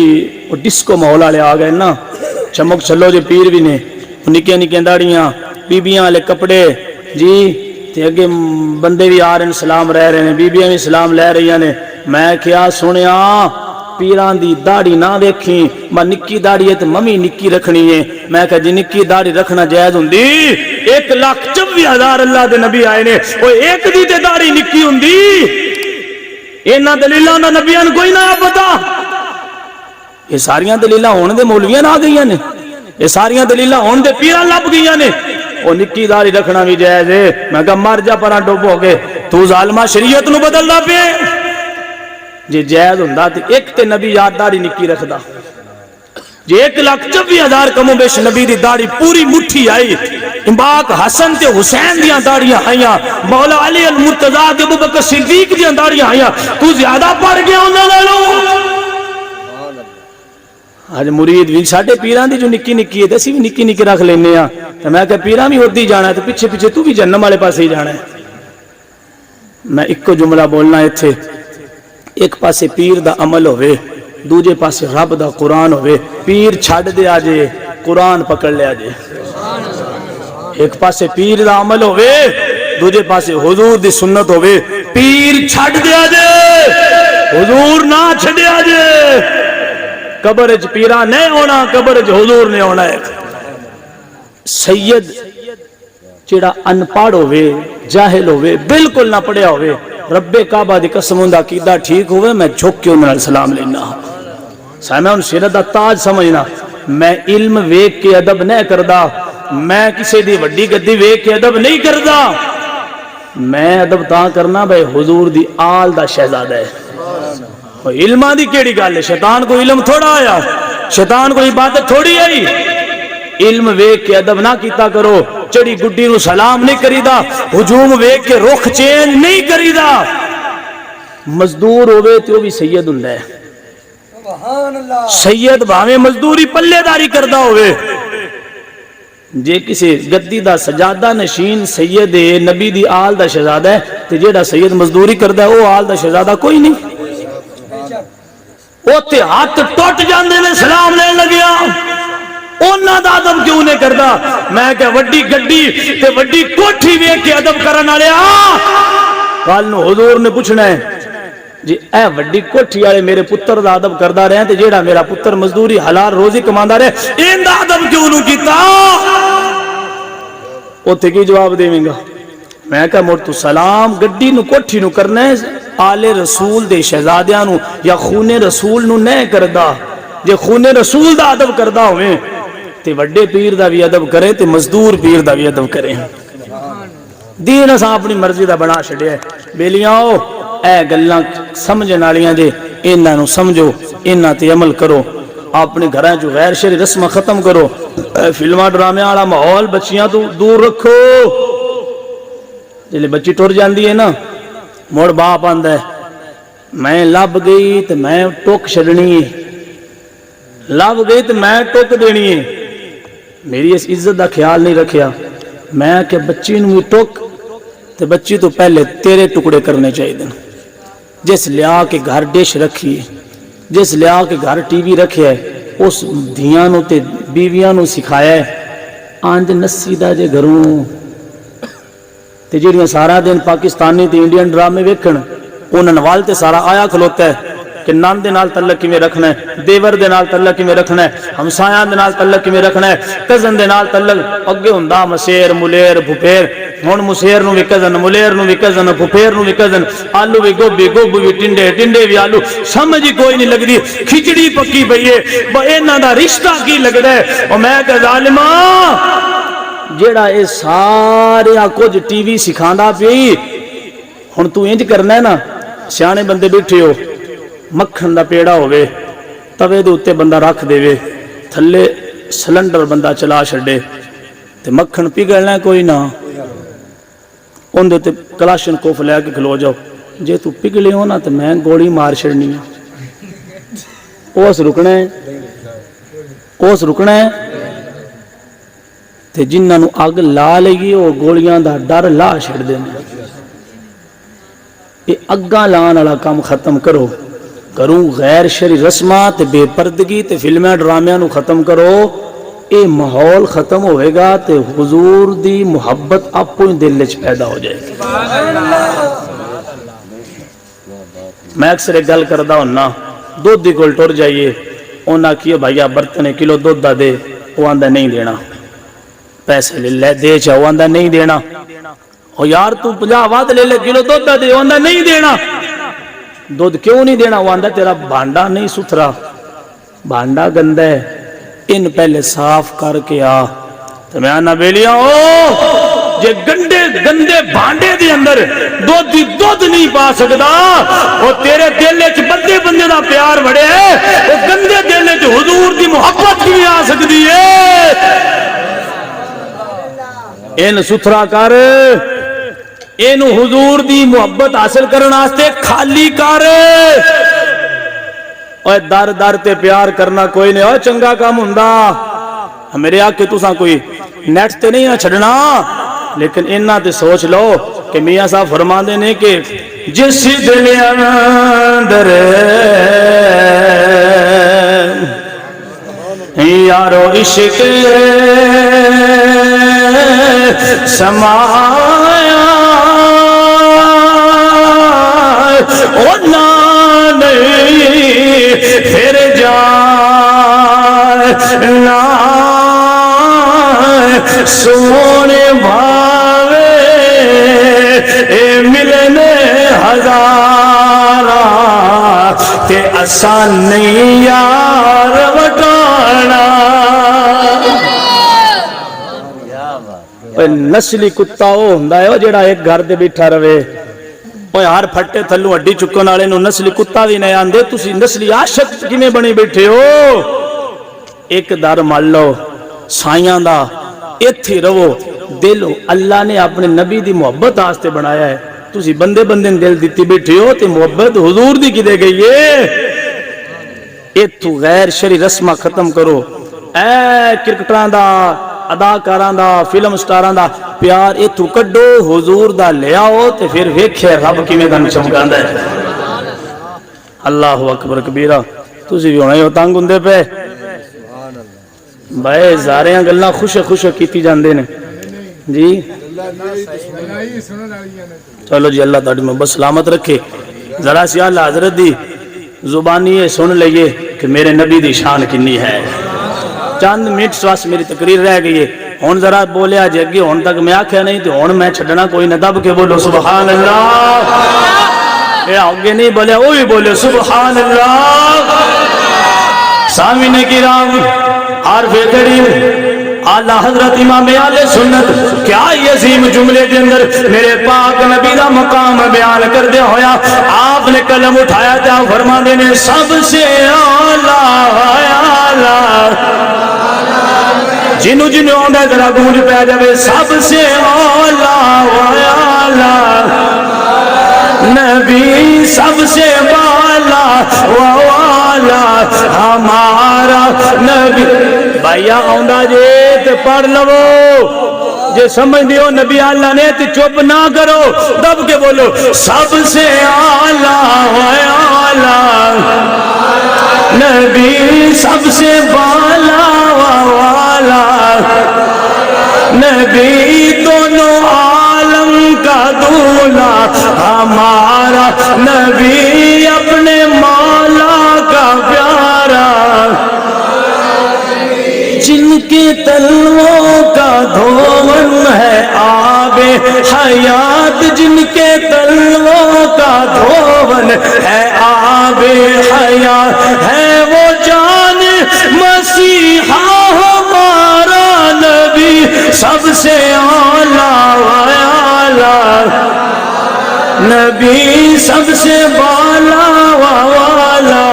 ڈسکو ماحول والے آ گئے نا، چمک چلو جی پیر بھی نے نکیاں نکیاں داڑیاں بیبیاں والے کپڑے جی تے اگے بندے بھی آ رہے ہیں سلام رہ رہے ہیں بیبیاں بھی سلام لے رہی ہیں میں کیا سنیا پیران دی داڑھی نہ دیکھی میں نکی داڑھی ہے تو ممی نکی رکھنی ہے میں کہا جی نکی داڑھی رکھنا جائز ہوندی 1,24,000 اللہ دے نبی آئے نے وہ ایک دی تے داڑھی نکی ہوندی اینا دلیلہ نہ نبیان کوئی نہ پتا یہ ساریاں دلیلہ ہونے دے مولویاں آ گئی نے یہ ساریاں دلیلہ ہونے دے پیران لب گئی نے وہ نکی داڑھی رکھنا بھی جائز ہے میں کہا مر جا پران ڈوبو گے تو ظالمہ شریعت نو بدل دا پہ جی جائز ہوندا تے ایک تے نبی یاد داڑھی نکی رکھدا جی 1,24,000 کمو بیش نبی دی داڑھی پوری مٹھی آئی امباق حسن تے حسین دیاں داڑیاں آئیاں مولا علی المرتضیٰ تے ابوبکر صدیق دیاں داڑیاں آئیاں تو زیادہ پڑھ گیا ہوندہ لے آج مرید بھی ساڑھے پیران دی جو نکی نکی ہے تیسی بھی نکی نکی رکھ لینے ہیں تو میں کہا پیران بھی ہوتی جانا ہے تو پیچھے پیچھے تو بھی جنم والے پاس ہی جانا ہے میں ایک کو جملہ بولنا ہے تھے ایک پاسے پیر دا عمل ہوئے دوجے پاسے رب دا قرآن ہوئے پیر چھاڑ دے آجے قرآن پکڑ لے آجے ایک پاسے پیر دا عمل ہوئے دوجے پاسے حضور دی سنت ہوئے پیر چھاڑ دے آجے حضور نہ چھڑے آجے قبرج پیرا نہیں ہونا قبرج حضور نے ہونا ہے سید چیڑا انپاڑ ہوئے جاہل ہوئے بالکل نہ پڑھیا ہوئے رب کعبہ دی قسم ہوندا کیدا ٹھیک ہوئے میں جھک کے انہوں نے سلام لینا سامع ان سیرت دا تاج سمجھنا میں علم ویک کے ادب نہیں کردا میں کسی دی وڈی گدی ویک کے ادب نہیں کردا میں ادب تا کرنا بھائی حضور دی آل دا شہزادہ ہے علمہ دی کیڑی گال ہے شیطان کو علم تھوڑا آیا شیطان کو عبادت تھوڑی آئی علم ویک کے ادب نہ کیتا کرو چڑی گڈی نو سلام نہیں کریدا ہجوم ویک کے رخ چینج نہیں کریدا مزدور ہوئے تو بھی سید ہوندا ہے سید بھاویں مزدوری پلے داری کردا ہوئے جے کسی گدی دا سجادہ نشین سید نبی دی آل دا شہزادہ ہے تے جیڑا سید مزدوری کردا ہے وہ آل دا شہزادہ کوئی نہیں اوتے ہاتھ ٹوٹ جاندے میں سلام لے لگیا اونا دا ادب کیوں نے کردا میں کہ وڈی گڈی تے وڈی کوٹھی ویکھ کے ادب کرن والے کل نو حضور نے پوچھنا ہے جی اے وڈی کوٹھی والے میرے پتر دا ادب کردا رہے تے جیڑا میرا پتر مزدوری حلال روزی کماندا رہے این دا ادب کیوں نو کیتا اوتے کی جواب دیویں گا میں کہ مڑ تو سلام گڈی نو کوٹھی نو کرنا ہے آل رسول دے شہزادیاں نو یا خون رسول نو نہیں کردا جے خون رسول دا ادب کردا ہوئے تے وڈے پیر دا بھی ادب کرے تے مزدور پیر دا بھی ادب کرے دین اساں اپنی مرضی دا بنا چھڈیا ہے بیلیاں اے گلاں سمجھن والیاں جے انہاں نو سمجھو انہاں تے عمل کرو اپنے گھراں جو غیر شرعی رسم ختم کرو فلماں ڈرامے والا ماحول بچیاں تو دور رکھو جلے بچی ٹر جاندی ہے نا موڑ باپ آندا ہے میں لب گئی تے میں ٹوک چھڈنی ہے لب گئی تے میں ٹوک دینی ہے میری اس عزت دا خیال نہیں رکھیا میں کہ بچی نو ٹوک تے بچی تو پہلے تیرے ٹکڑے کرنے چاہیے دن جس لیا کے گھر ڈش رکھی جس لیا کے گھر ٹی وی رکھیا ہے اس دھیاں نو تے بیویاں نو سکھایا ہے آنج نسی دا جے گھروں تے جڑیاں سارا دن پاکستانی تے انڈین ڈرامے ویکھن انہاں نال تے سارا آیا کھلوتا ہے کہ نان دے نال تعلق کیویں رکھنا ہے دیور دے نال تعلق کیویں رکھنا ہے ہمسایاں دے نال تعلق کیویں رکھنا ہے کزن دے نال تعلق اگے ہوندا مسیر ملیر پھپھیر ہن مسیر نو وی کزن ملیر نو وی کزن پھپھیر نو وی کزن آلو وی گوبھی گوبھی وی ٹنڈے ٹنڈے وی آلو سمجھ ہی کوئی نہیں لگدی کھچڑی پکی پئی ہے انہاں دا رشتہ کی لگدا ہے او میں کہ ظالماں جیڑا اے سارے کچھ ٹی وی سکھاندا پئی ہن تو انج کرنا ہے نا سیانے بندے بیٹھے ہو مکھن دا پیڑا ہوئے توے دے اتے بندہ رکھ دے وے تھلے سلنڈر بندہ چلا چھڑے تے مکھن پگھلنا کوئی نہ ان دے تے کلاشن کوف لے کے کھلو جاؤ جے تو پگھلے ہو نا تے میں گولی مار چھڑنی ہے اوس رکنا ہے تے جنہاں نو اگ لا لئی او گولیاں دا ڈر لا چھڑ دینے اے اگاں لان والا کام ختم کرو کروں غیر شرعی رسمات بے پردگی تے فلمیں ڈرامیاں نو ختم کرو یہ ماحول ختم ہوئے گا تے حضور دی محبت آپ ہی دل وچ پیدا ہو جائے گی. میں اکثر ایک گل کردا ہوننا دودھ دی کول ٹر جائیے انہاں کیے بھائیا برتن کلو دودھ دا دے وہ آندا نہیں دینا پیسے لے لے دے چا وہ آندا نہیں دینا او یار تو 50 واد لے لے کلو دودھ دا دے وہ آندا نہیں دینا دودھ کیوں نہیں دینا وہ آندا تیرا بھانڈا نہیں ستھرا بھانڈا گندا ہے ان پہلے صاف کر کے آ تو میں آنا بیلیا جے گندے بھانڈے دی اندر دودھ نہیں پا سکتا وہ تیرے دل وچ بندے دا پیار بڑے وہ گندے دل وچ حضور دی محبت بھی آ سکتی ہے. ان ستھرا کر اینو حضور دی محبت حاصل کرنے واسطے خالی کر. اور در در تے پیار کرنا کوئی نہیں چنگا کام ہوندا میرے آکے تساں کوئی نیٹ تے نہیں چھڈنا لیکن انہاں تے سوچ لو کہ میاں صاحب فرماندے نے کہ جس دل اندر یارو عشق سمایا او پھر جائے نا سونے بھاوے اے ملنے ہزارہ تے آسان نہیں یار وٹانا. نسلی کتا وہ ہوندا ہے جڑا ایک گھر دے بیٹھا رہے ہر پھٹے تھلوں ہڈی چکن والے نوں نسلی کتا بھی نہیں آندے تسی نسلی عاشق کیویں بنے بیٹھے ہو. ایک در مل لو سائیاں دا ایتھے رہو دل اللہ نے اپنے نبی دی محبت واسطے بنایا ہے تسی بندے دل دتی بیٹھے ہو تے محبت حضور دی کدے گئی ہے. ایتھوں غیر شرعی رسماں ختم کرو اے کرکٹراں دا اداکاراں دا فلم سٹاراں دا پیار ایتھوں کڈو حضور دا لے آؤ تے پھر ویکھے رب کیویں تانوں چمکاندا ہے. اللہ اکبر کبیرہ. تسی بھی ہونے تنگ ہوندے پے بھائی ساریاں گلاں خوش کیتی جاندے نے جی. چلو جی اللہ تہاڈی محبت سلامت رکھے. ذرا سی اعلیٰ حضرت دی زبانی یہ سن لئیے کہ میرے نبی دی شان کنی ہے. چند منٹ سواس میری تقریر رہ گئی ہے ہون ذرا بولیا جے اگے ہون تک میں آکھیا نہیں تو ہون میں چھڈنا کوئی نہ دب کے بولو سبحان اللہ. اے آگے نہیں بولیا وہ بھی بولے سبحان اللہ. سامعین کرام عارف کریم اعلیٰ حضرت امام اہل سنت کیا یہ عظیم جملے کے اندر میرے پاک نبی دا مقام بیان کر دیا ہویا آپ نے قلم اٹھایا تھا فرما دینے سب سے اعلیٰ جنو آندا ذرا گونج پہ جاوے سب سے اعلیٰ نبی سب سے بالا والا ہمارا نبی. بھائیا آندا جے تے پڑھ لو جے سمجھ دیو نبی اللہ نے تے چپ نہ کرو دب کے بولو سب سے اعلیٰ نبی سب سے بالا والا نبی دونوں عالم کا دولا ہمارا نبی اپنے مولا کا پیارا جن کے تلووں کا دھون ہے آب حیات جن کے تلووں کا دھون ہے آب حیات ہے وہ جان مسیحا ہمارا نبی سب سے اعلیٰ نبی سب سے بالا والا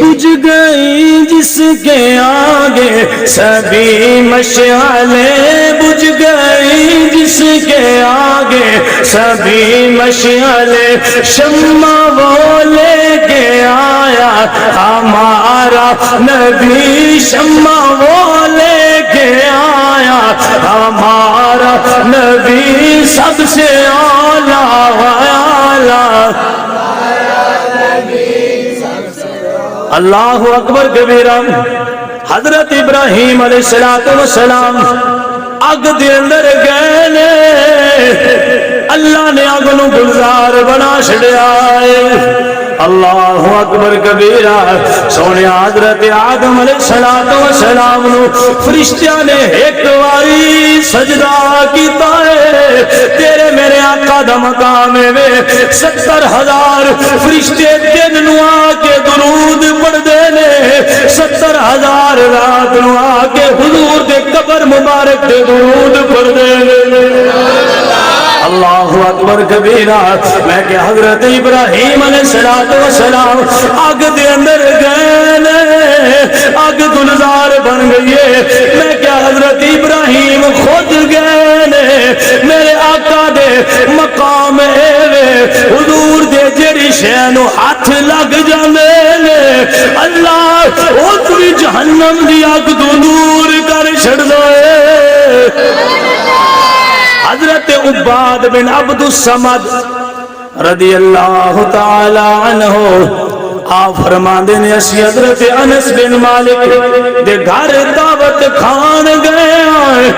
بجھ گئی جس کے آگے سبھی مشعلیں بجھ گئی جس کے آگے سبھی مشعلیں شمع وہ لے کے آیا ہمارا نبی شمع وہ لے کے آیا ہمارا نبی سب سے اعلیٰ اللہ اکبر کبیرہ. حضرت ابراہیم علیہ السلام اگ دے اندر گئے نے، اللہ نے اگ نو گلزار بنا چھڑیا ہے۔ اللہ اکبر کبیرہ، سونے حضرت آدم علیہ السلام نو فرشتیاں نے ایک واری سجدہ کیتا ہے، تیرے میرے آقا دا مقام ہے، 70,000 فرشتے دن نو آ کے درود پڑھ دے نے، 70,000 رات نو آ کے حضور دے قبر مبارک دے درود پڑھ دے نے۔ اللہ اکبر کبیرہ، میں کہ حضرت ابراہیم علیہ السلام آگ دے اندر گئے نے، آگ گلزار بن گئی ہے، میں کہ حضرت ابراہیم خود گئے نے، میرے آقا دے مقام اے حضور دے جڑی شے نو ہاتھ لگ جاندے نے، اللہ اس بھی جہنم دی اگ تو دور کر چھڑ دے۔ حضرت عباد بن عبد الصمد رضی اللہ تعالی عنہ آپ فرماندے نے، اسی حضرت انس بن مالک دے گھر دعوت کھان گئے آئے،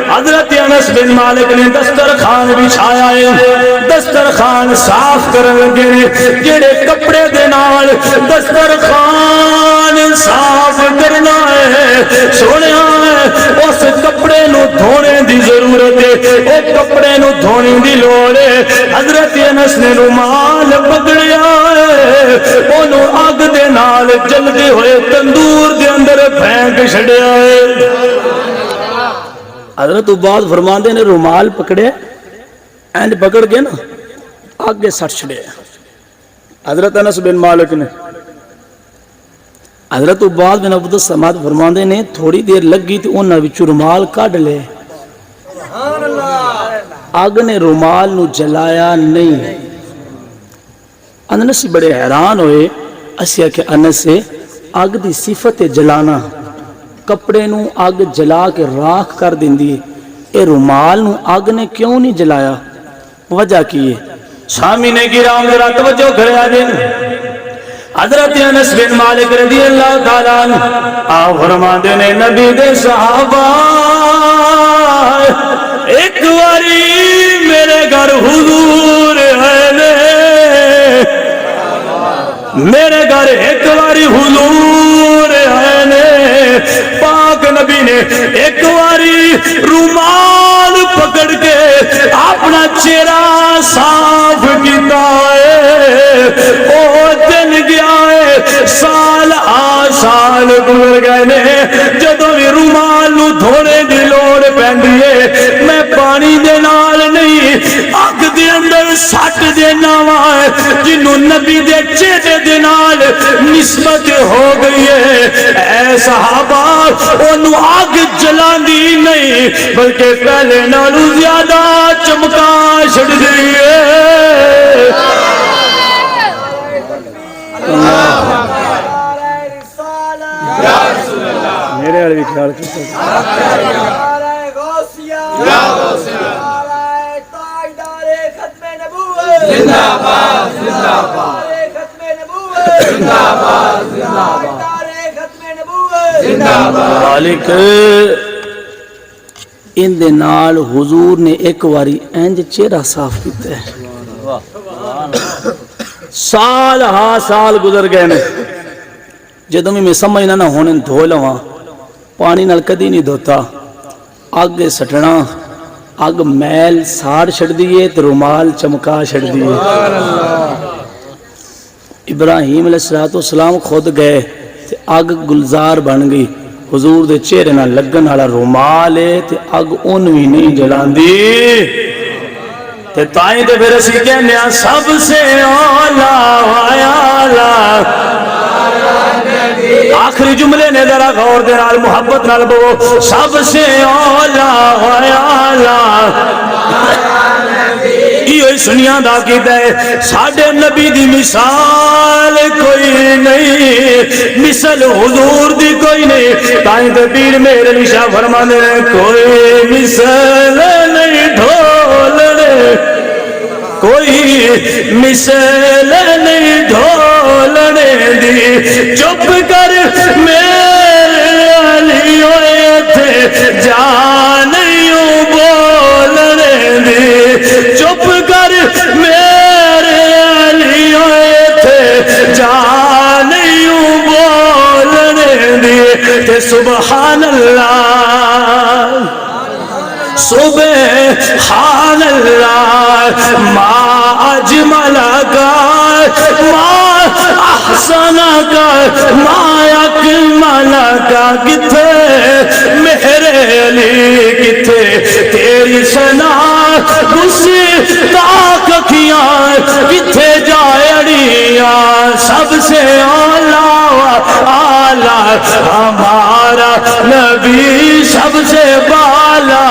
حضرت انس بن مالک نے دسترخوان بچھایا ہے، دسترخوان صاف کر لگے، جڑے کپڑے دے نال دسترخوان صاف کرنا ہے، سونے اس کپڑے نو دھونے دی ضرورت ہے، ایک کپڑے نو دھونے دی لوڑ ہے۔ حضرت انس نے رومال پکڑیا ہے، انہوں آگ دے نال جلدے ہوئے تندور دے اندر پھینک چھڑیا ہے۔ حضرت عباد فرماندے نے رومال پکڑے، اینڈ پکڑ کے نا آگے سٹ چھڑے۔ حضرت انس بن مالک نے، حضرت عباد بن عبد الصمد فرماندے نے تھوڑی دیر لگی تو انہاں وچوں رومال کڈ لے، آگ نے رومال نو جلایا نہیں۔ انس بڑے حیران ہوئے، اسیا کہ انس سے آگ دی صفت جلانا، کپڑے نو آگ جلا کے راکھ کر دیندی ہے، اے رومال نو آگ نے کیوں نہیں جلایا؟ وجہ کی ہے؟ سامعین کرام ذرا توجہ کریا جی۔ حضرت انس بن مالک رضی اللہ تعالیٰ عنہ آپ فرماندے نے، نبی دے صحابہ ایک واری میرے گھر حضور ہے نے، میرے گھر ایک واری حضور ہے نے، پاک نبی نے ایک واری رومال پکڑ کے اپنا چہرہ صاف کیتا ہے، او دن گیا ہے، سال سال گزر گئے نے، جدوں بھی رومال نو دھونے دی لوڑ پیندی ہے، میں پانی دے نال نہیں اگ دے اندر سٹ دینا وا، جنوں نبی دے چہرے دے نال نسبت ہو گئی ہے، اے صحابہ اونوں اگ جلاندی نہیں بلکہ پہلے نالوں زیادہ چمکا چھڑ گئی ہے۔ میرے والے بھی خیال کرتا مالک ان دے نال حضور نے ایک واری انج چہرہ صاف کیتا ہے، سال ہا سال گزر گئے نے، جدوں میں سمجھنا نہ ہونے دھو لواں، پانی نال کدی نہیں دھوتا، اگ سٹنا، اگ میل ساڑ چھڑ دیئے تو رومال چمکا چھڑ دیئے۔ ابراہیم علیہ السلام خود گئے تے اگ گلزار بن گئی، حضور دے چہرے نہ لگن والا رومال ہے تے اگ اون بھی نہیں جلاندی، تے تائیں تے پھر اسی کہنے سب سے اولا آخری جملے نے ذرا غور دے نال محبت نال بو، سب سے اولا یہ سنیا دا کیتا ہے، ساڈے نبی دی مثال کوئی نہیں، مثل حضور دی کوئی نہیں، تائیں تے پیر میرے علی شاہ فرماندے نے، کوئی مثل نہیں ڈھولنے، کوئی مثل نہیں ڈھولنے دی، چپ کر میرے سبحان اللہ سبحان اللہ ما اجملک ما احسنک ما اکملک کتھے میرے علی کتھے تیری ثنا گستاخ اکھیاں کتھے جائڑیاں سب سے اعلیٰ ہمارا نبی سب سے بالا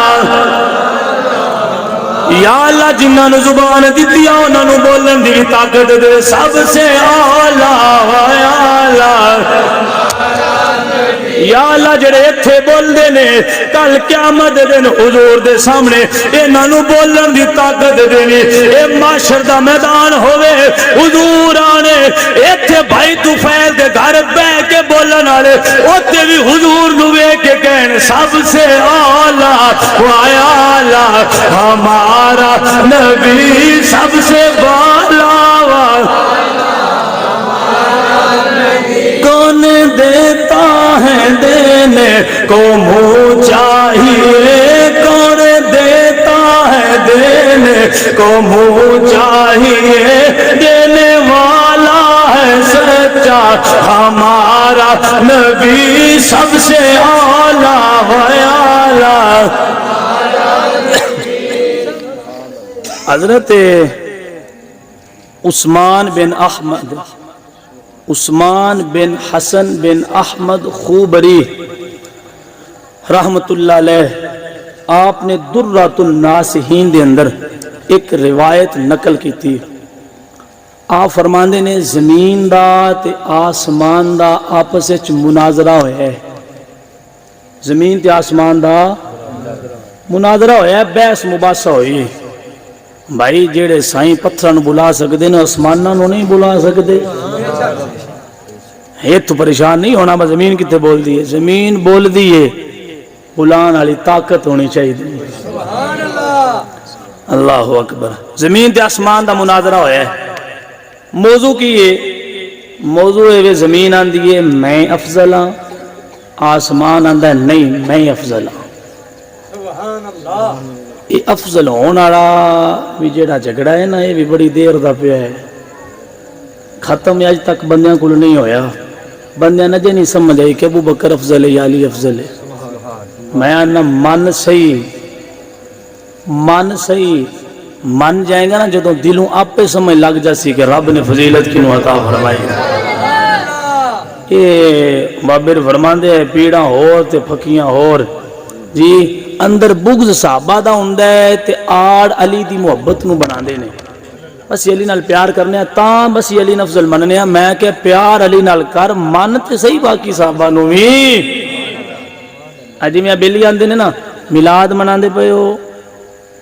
یا اللہ جنہاں نے زبان دیتی انہاں نو بولن دی طاقت دے سب سے اعلیٰ یا اللہ یا اللہ جڑے اتھے بول دے نے کل قیامت دن حضور دے سامنے انہاں نو بولن دی طاقت دینی اے معاشر دا میدان ہوئے حضور آنے اتھے بھائی طفیل دے گھر بے کے بولن آلے اتھے بھی حضور نوے کے کہن سب سے اعلیٰ وعیالا ہمارا نبی سب سے بالا کون دیتا ہے دینے کو منہ چاہیے کون دیتا ہے دینے کو منہ چاہیے دینے والا ہے سچا ہمارا نبی سب سے اعلیٰ وعیالا حضرت عثمان بن حسن بن احمد خوبری رحمت اللہ علیہ آپ نے درۃ الناصحین دے اندر ایک روایت نقل کی تھی آپ فرماندے نے زمین دا تے آسمان دا آپس وچ مناظرہ ہویا ہے زمین تے آسمان دا مناظرہ ہویا ہے بحث مباحثہ ہوئی ہے بھائی جیڑے سائیں پتھراں نو بلا سکدے نے آسماناں نو نہیں بلا سکدے یہ تو پریشان نہیں ہونا بس زمین کتے بول دیئے زمین بول دیئے بلان والی طاقت ہونی چاہیے اللہ اکبر زمین تے آسمان دا مناظرہ ہویا ہے موضوع کی یہ موضوع ہے زمین آندھی ہے میں افضل ہاں آسمان آندھا ہے نہیں میں افضل ہاں یہ افضل ہونا بھی جیڑا جھگڑا ہے نا یہ بھی بڑی دیر دا پیا ہے ختم آج تک بندیاں کل نہیں ہویا بندیاں نجے نہیں سمجھ آئی کہ ابو بکر افضل ہے یا علی افضل ہے میں آنا من صحیح من جائیں گا نا جدوں دلوں آپ پہ سمجھ لگ جاسی کہ رب نے فضیلت کی نو عطا فرمائی یہ بابر فرماندے ہیں پیڑاں ہور تے پھکیاں ہور جی اندر بغض صحابہ دا ہوندا ہے تے آڑ علی دی محبت نو بنا دے نے بس علی نال پیار کرنے تاں بس علی نفضل مننے میں کہ پیار علی نال کر من تے صحیح باقی صحابہ نو وی اجی میں بیلی آندے نے نا میلاد مناندے پئے ہو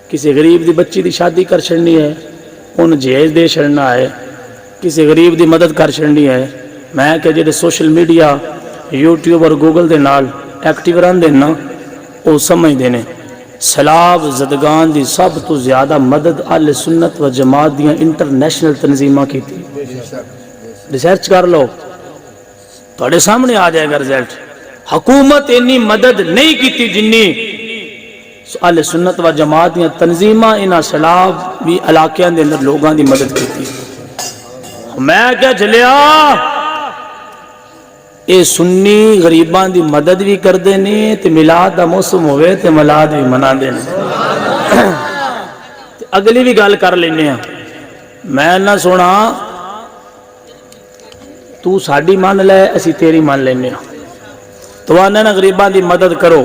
کسی غریب دی بچی دی شادی کر چھڑنی ہے ان جہیز دے چھڑنا ہے کسی غریب دی مدد کر چھڑنی ہے میں کہ جڑے سوشل میڈیا یوٹیوب اور گوگل دے نال ایکٹیو رہندے نا او سمجھ دینے سیلاب زدگان دی سب تو زیادہ مدد اہل سنت و جماعت دیاں انٹرنیشنل تنظیمہ کی تھی ریسرچ کر لو تھوڑے سامنے آ جائے گا رزلٹ حکومت انی مدد نہیں کی تھی جنی اہل سنت و جماعت دیاں تنظیمہ انہاں سیلاب بھی علاقیاں دے اندر لوگاں دی مدد کی تھی میں کیا چلیا اے سنی غریبان دی مدد بھی کر دینے تے میلاد دا موسم ہوئے تے میلاد بھی منا دینے اگلی بھی گال کر لینے ہیں میں نہ سونا تو ساڑی مان لے اسی تیری مان لینے ہیں تو آنے نا غریبان دی مدد کرو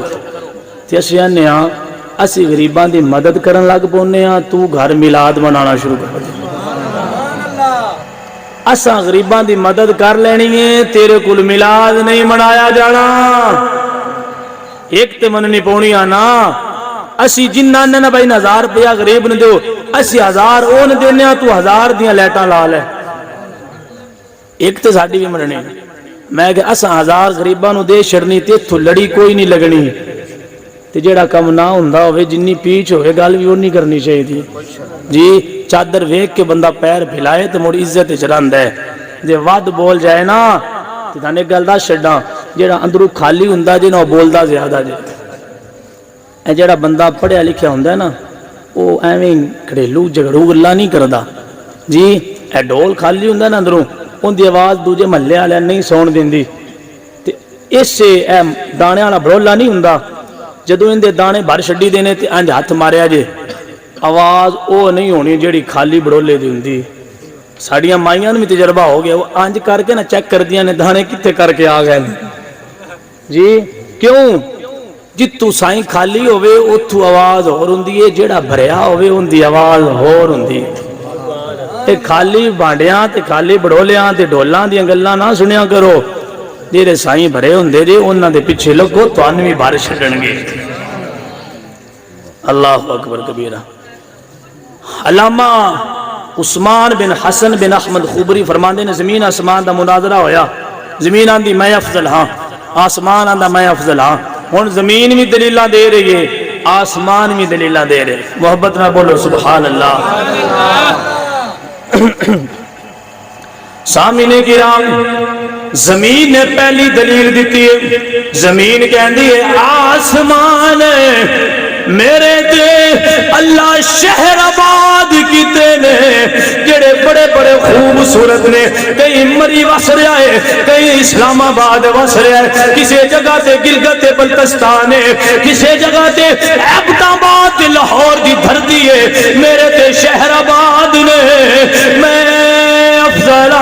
تے اسی آنے ہیں اسی غریبان دی مدد کرن لگ پونے ہیں تو گھر میلاد منانا شروع کر دیں اساں غریبان دی مدد کر لینی ہے تیرے کل میلاد نہیں منایا جانا ایک تے مننی پونی آنا اسی جنہاں نے نا بھائی 1000 روپیہ غریب نے دیو اسی 1000 اون دینے تو 1000 دیاں لیٹاں لا لے ایک تے ساڈی بھی مننی میں کہ اساں 1000 غریباں نو دے چھڑنی تے تو لڑی کوئی نہیں لگنی تے جیڑا کم نہ ہوندا ہوے جنی پیچ ہوے گل بھی اونی کرنی چاہیے تھی جی چادر ویک کے بندہ پیر پھیلائے تو مڑ عزت چراندا ہے جے ود بول جائے نا تے تانے گل دا چھڈاں جڑا اندروں خالی ہوندا جے نا وہ بولدا زیادہ جے اے جڑا بندہ پڑھیا لکھیا ہوندا ہے نا وہ ایویں گھریلو جھگڑو گلاں نہیں کردا جی اے ڈول خالی ہوندا نا اندروں اون دی آواز دوجے محلے والے نہیں سون دیندی تے اس سے اے دانے والا بڑولا نہیں ہوندا جدوں ان دے دانے بھر چھڈی دینے تے انج ہاتھ ماریا جے آواز او نہیں ہونی جیڑی خالی بڑولے دی ہوندی ساڈیاں مائیاں نوں بھی تجربہ ہو گیا وہ انج کر کے نا چیک کردیاں نے دانے کتے کر کے آ گئے جی کیوں جتوں سائیں خالی ہوئے اتھوں آواز ہور ہوندی ہے جیڑا بھریا ہوئے ان دی آواز ہور ہوندی تے خالی بانڈیاں تے خالی بڑولیاں تے ڈولاں دیاں گلاں نہ سنیا کرو جیڑے سائیں بھرے ہوندے جے انہاں دے پیچھے لگو تانوں وی بھر چھڈن گے اللہ اکبر کبیرہ علامہ عثمان بن حسن بن احمد خوبری فرماندے نے زمین آسمان دا مناظرہ ہویا زمین آندی میں افضل ہاں آسمان آندا میں افضل ہاں ہن زمین بھی دلیلاں دے رہی ہے آسمان بھی دلیلاں دے رہے محبت میں بولو سبحان اللہ سامنے کرام زمین نے پہلی دلیل دیتی ہے زمین کہندی ہے آسمان میرے دے اللہ شہر آباد کیتے نے جڑے بڑے بڑے خوبصورت نے کئی مری وس رہا ہے کئی اسلام آباد وس رہا ہے کسی جگہ تے گلگت بلتستان ہے کسی جگہ تے ایبٹ آباد لاہور دی دھرتی ہے میرے تے شہر آباد نے میں افضل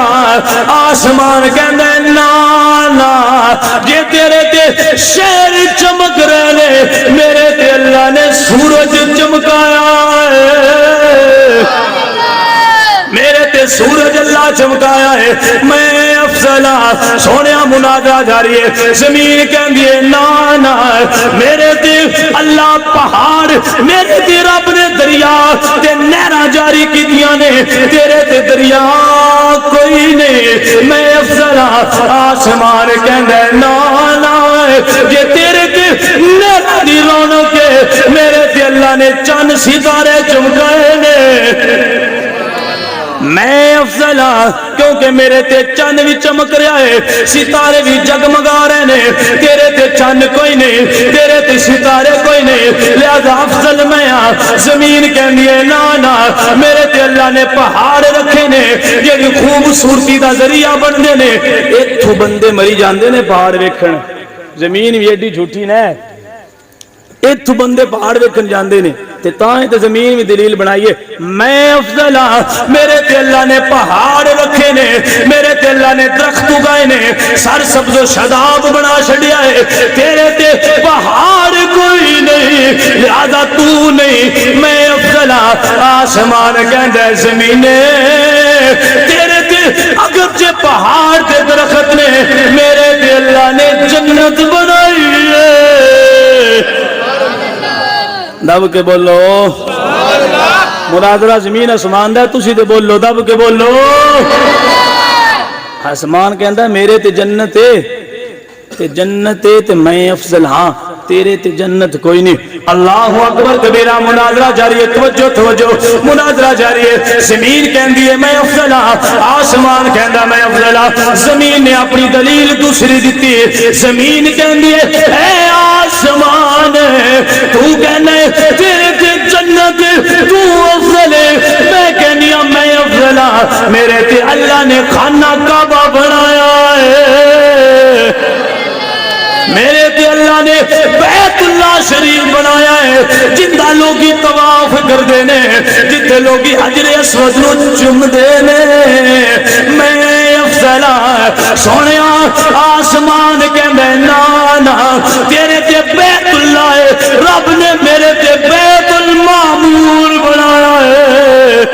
آسمان کہندے نا جے تیرے تے شہر چمک رہے نے میرے تے اللہ نے سورج چمکایا ہے میرے تے سورج اللہ چمکایا ہے میں افضل سونیا مناظرہ جاری ہے زمین کہندی ہے نا میرے تے اللہ پہاڑ میرے تے رب نے دریا تے نہراں جاری کیتیاں نے تیرے تے دریا کوئی نہیں میں افضل آسمان کہندا ہے نا جے تیرے تے نہراں دی رونق ہے میرے تے اللہ نے چند ستارے چمکائے نے میں افضل ہاں کیونکہ میرے تے چند بھی چمک رہا ہے ستارے بھی جگمگا رہے نے تیرے تے چند کوئی نہیں تیرے تے ستارے کوئی نہیں لہذا افضل میں ہاں زمین کہندی ہے نا میرے تے اللہ نے پہاڑ رکھے نے جڑی خوبصورتی دا ذریعہ بندے نے ایتھوں بندے مری جاندے نے پہاڑ ویکھن زمین بھی ایڈی جھوٹی نہ ہے ایتھوں بندے پہاڑ ویکھن جاندے نے تے تاں تے زمین بھی دلیل بنائیے میں افضل ہاں میرے تے اللہ نے پہاڑ رکھے نے میرے تے اللہ نے درخت اگائے نے سر سبز و شاداب بنا چھڈیا ہے تیرے تے پہاڑ کوئی نہیں لہذا تو نہیں میں افضل ہاں آسمان کہندا ہے زمینے تیرے تے اگرچہ پہاڑ تے درخت نے میرے تے اللہ نے جنت بنائی ہے دب کے بولو مناظرہ زمین آسمان دا تسی تے بولو دب کے بولو آسمان کہندا میرے تے جنت تے میں افضل ہاں تیرے تے جنت کوئی نہیں اللہ اکبر کبیرہ مناظرہ جاری ہے توجہ مناظرہ جاری ہے زمین کہندی ہے میں افضل ہاں آسمان کہندا میں افضل ہاں زمین نے اپنی دلیل دوسری دیتی ہے زمین کہندی ہے اے آسمان تو کہنا ہے تیرے تے جنت تو افضل ہے میں کہنی ہوں میں افضل ہاں میرے تے اللہ نے خانہ کعبہ بنایا ہے میرے تے اللہ نے بیت اللہ شریف بنایا ہے جندہ لوگی طواف کر دینے جتے لوگی حجر اسود نو چم دینے میں افضل سونے آسمان کے میں نانا تیرے تے بیت اللہ ہے رب نے میرے تے بیت المعمور بنایا ہے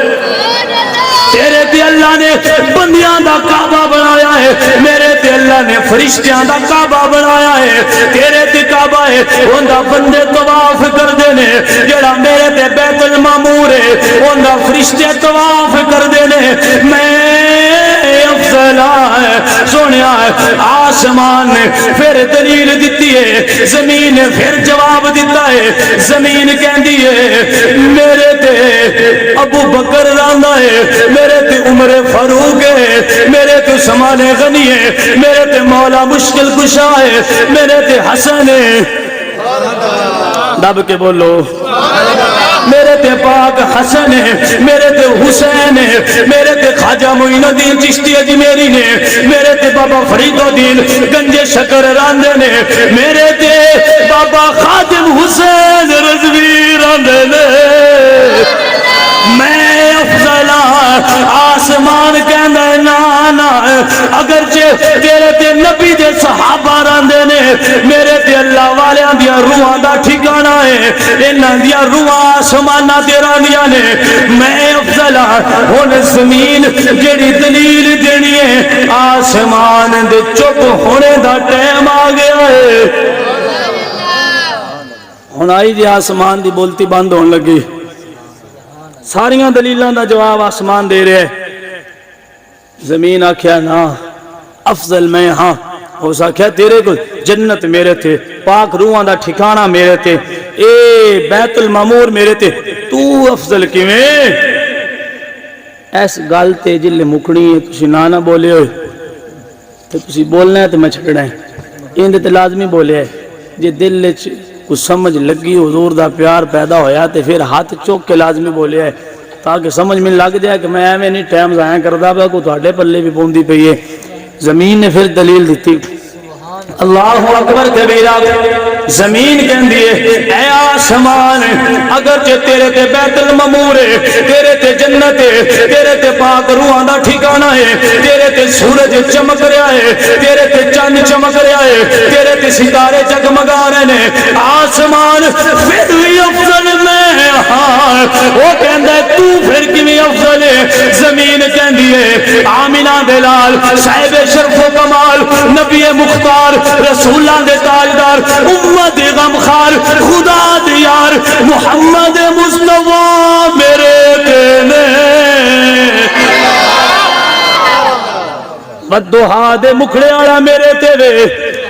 تیرے تے اللہ نے بندیاں دا کعبہ بنایا ہے میرے تے اللہ نے فرشتیاں دا کعبہ بنایا ہے تیرے تے کعبہ ہے اوندا بندے طواف کر دینے جڑا میرے تے بیت المعمور ہے اوندا فرشتے طواف کر دینے میں افضل ہے سونیا آسمان نے پھر دلیل دیتی ہے زمین نے پھر جواب دیتا ہے زمین کہندی ہے میرے تے ابو بکر راندا ہے میرے تے عمر فاروق ہے میرے تے سما نے غنی ہے، میرے تے مولا مشکل کشا ہے، میرے تے حسن ہے، دب کے بولو، میرے تے پاک حسن ہے، میرے تے حسین ہے، میرے تے خواجہ معین الدین چشتی اجمیری نے، میرے تے بابا فرید الدین گنج شکر راندے نے، میرے تے بابا خادم حسین رضوی راندے نے۔ میں افضل آسمان کہندہ ہے نا، اگرچہ تیرے تے نبی دے صحابہ راندے نے، میرے تے اللہ والیاں دیا روحاں دا ٹھکانہ ہے، انہاں دیا روحاں آسمانہ دے راندیاں نے۔ میں افضل ہن زمین جڑی دلیل دینی ہے، آسمان دے چپ ہونے دا ٹائم آ گیا ہے۔ ہن آئی جی آسمان دی بولتی بند ہون لگی، ساریاں دلیلاں دا جواب آسمان دے رہے ہیں۔ زمین آکھیا نا افضل میں ہاں، ہو سکیا تیرے کو جنت میرے تھے، پاک روحاں دا ٹھکانہ میرے تھے، اے بیت المعمور میرے تھے، تو افضل کیویں؟ ایس گل تے جلے مکڑی ہے، تسی نہ بولے ہوئے تو تسی بولنا ہے تو میں چھڑنا ہے، اندے تے لازمی بولے ہے۔ جے دل وچ کچھ سمجھ لگی حضور دا پیار پیدا ہویا تے پھر ہاتھ چوک کے لازمی بولے ہے، تاکہ سمجھ میں لگ جائے کہ میں ایویں نہیں ٹائم ضائع کردا پیا، کوئی تہاڈے پلے بھی پوندی پئی ہے۔ زمین نے پھر دلیل دیتی، اللہ اکبر کبیرہ، زمین کہندی ہے اے آسمان اگرچہ تیرے تے بیت المعمور ہے، تیرے تے جنت ہے، تیرے تے پاک روحاں دا ٹھکانہ ہے، تیرے تے سورج چمک رہا ہے، تیرے تے چند چمک رہا ہے، تیرے تے ستارے جگمگا رہے ہیں، آسمان پھر بھی افضل میں ہاں، وہ کہندا ہے تو پھر کیویں افضل ہے؟ زمین کہندی ہے آمینہ دلال صاحب شرف و کمال نبی مختار رسولاں دے تاجدار امت غمخار خدا دے یار محمد مصطفیٰ میرے کہنے بدوہا دے مکھڑے آڑا میرے تیرے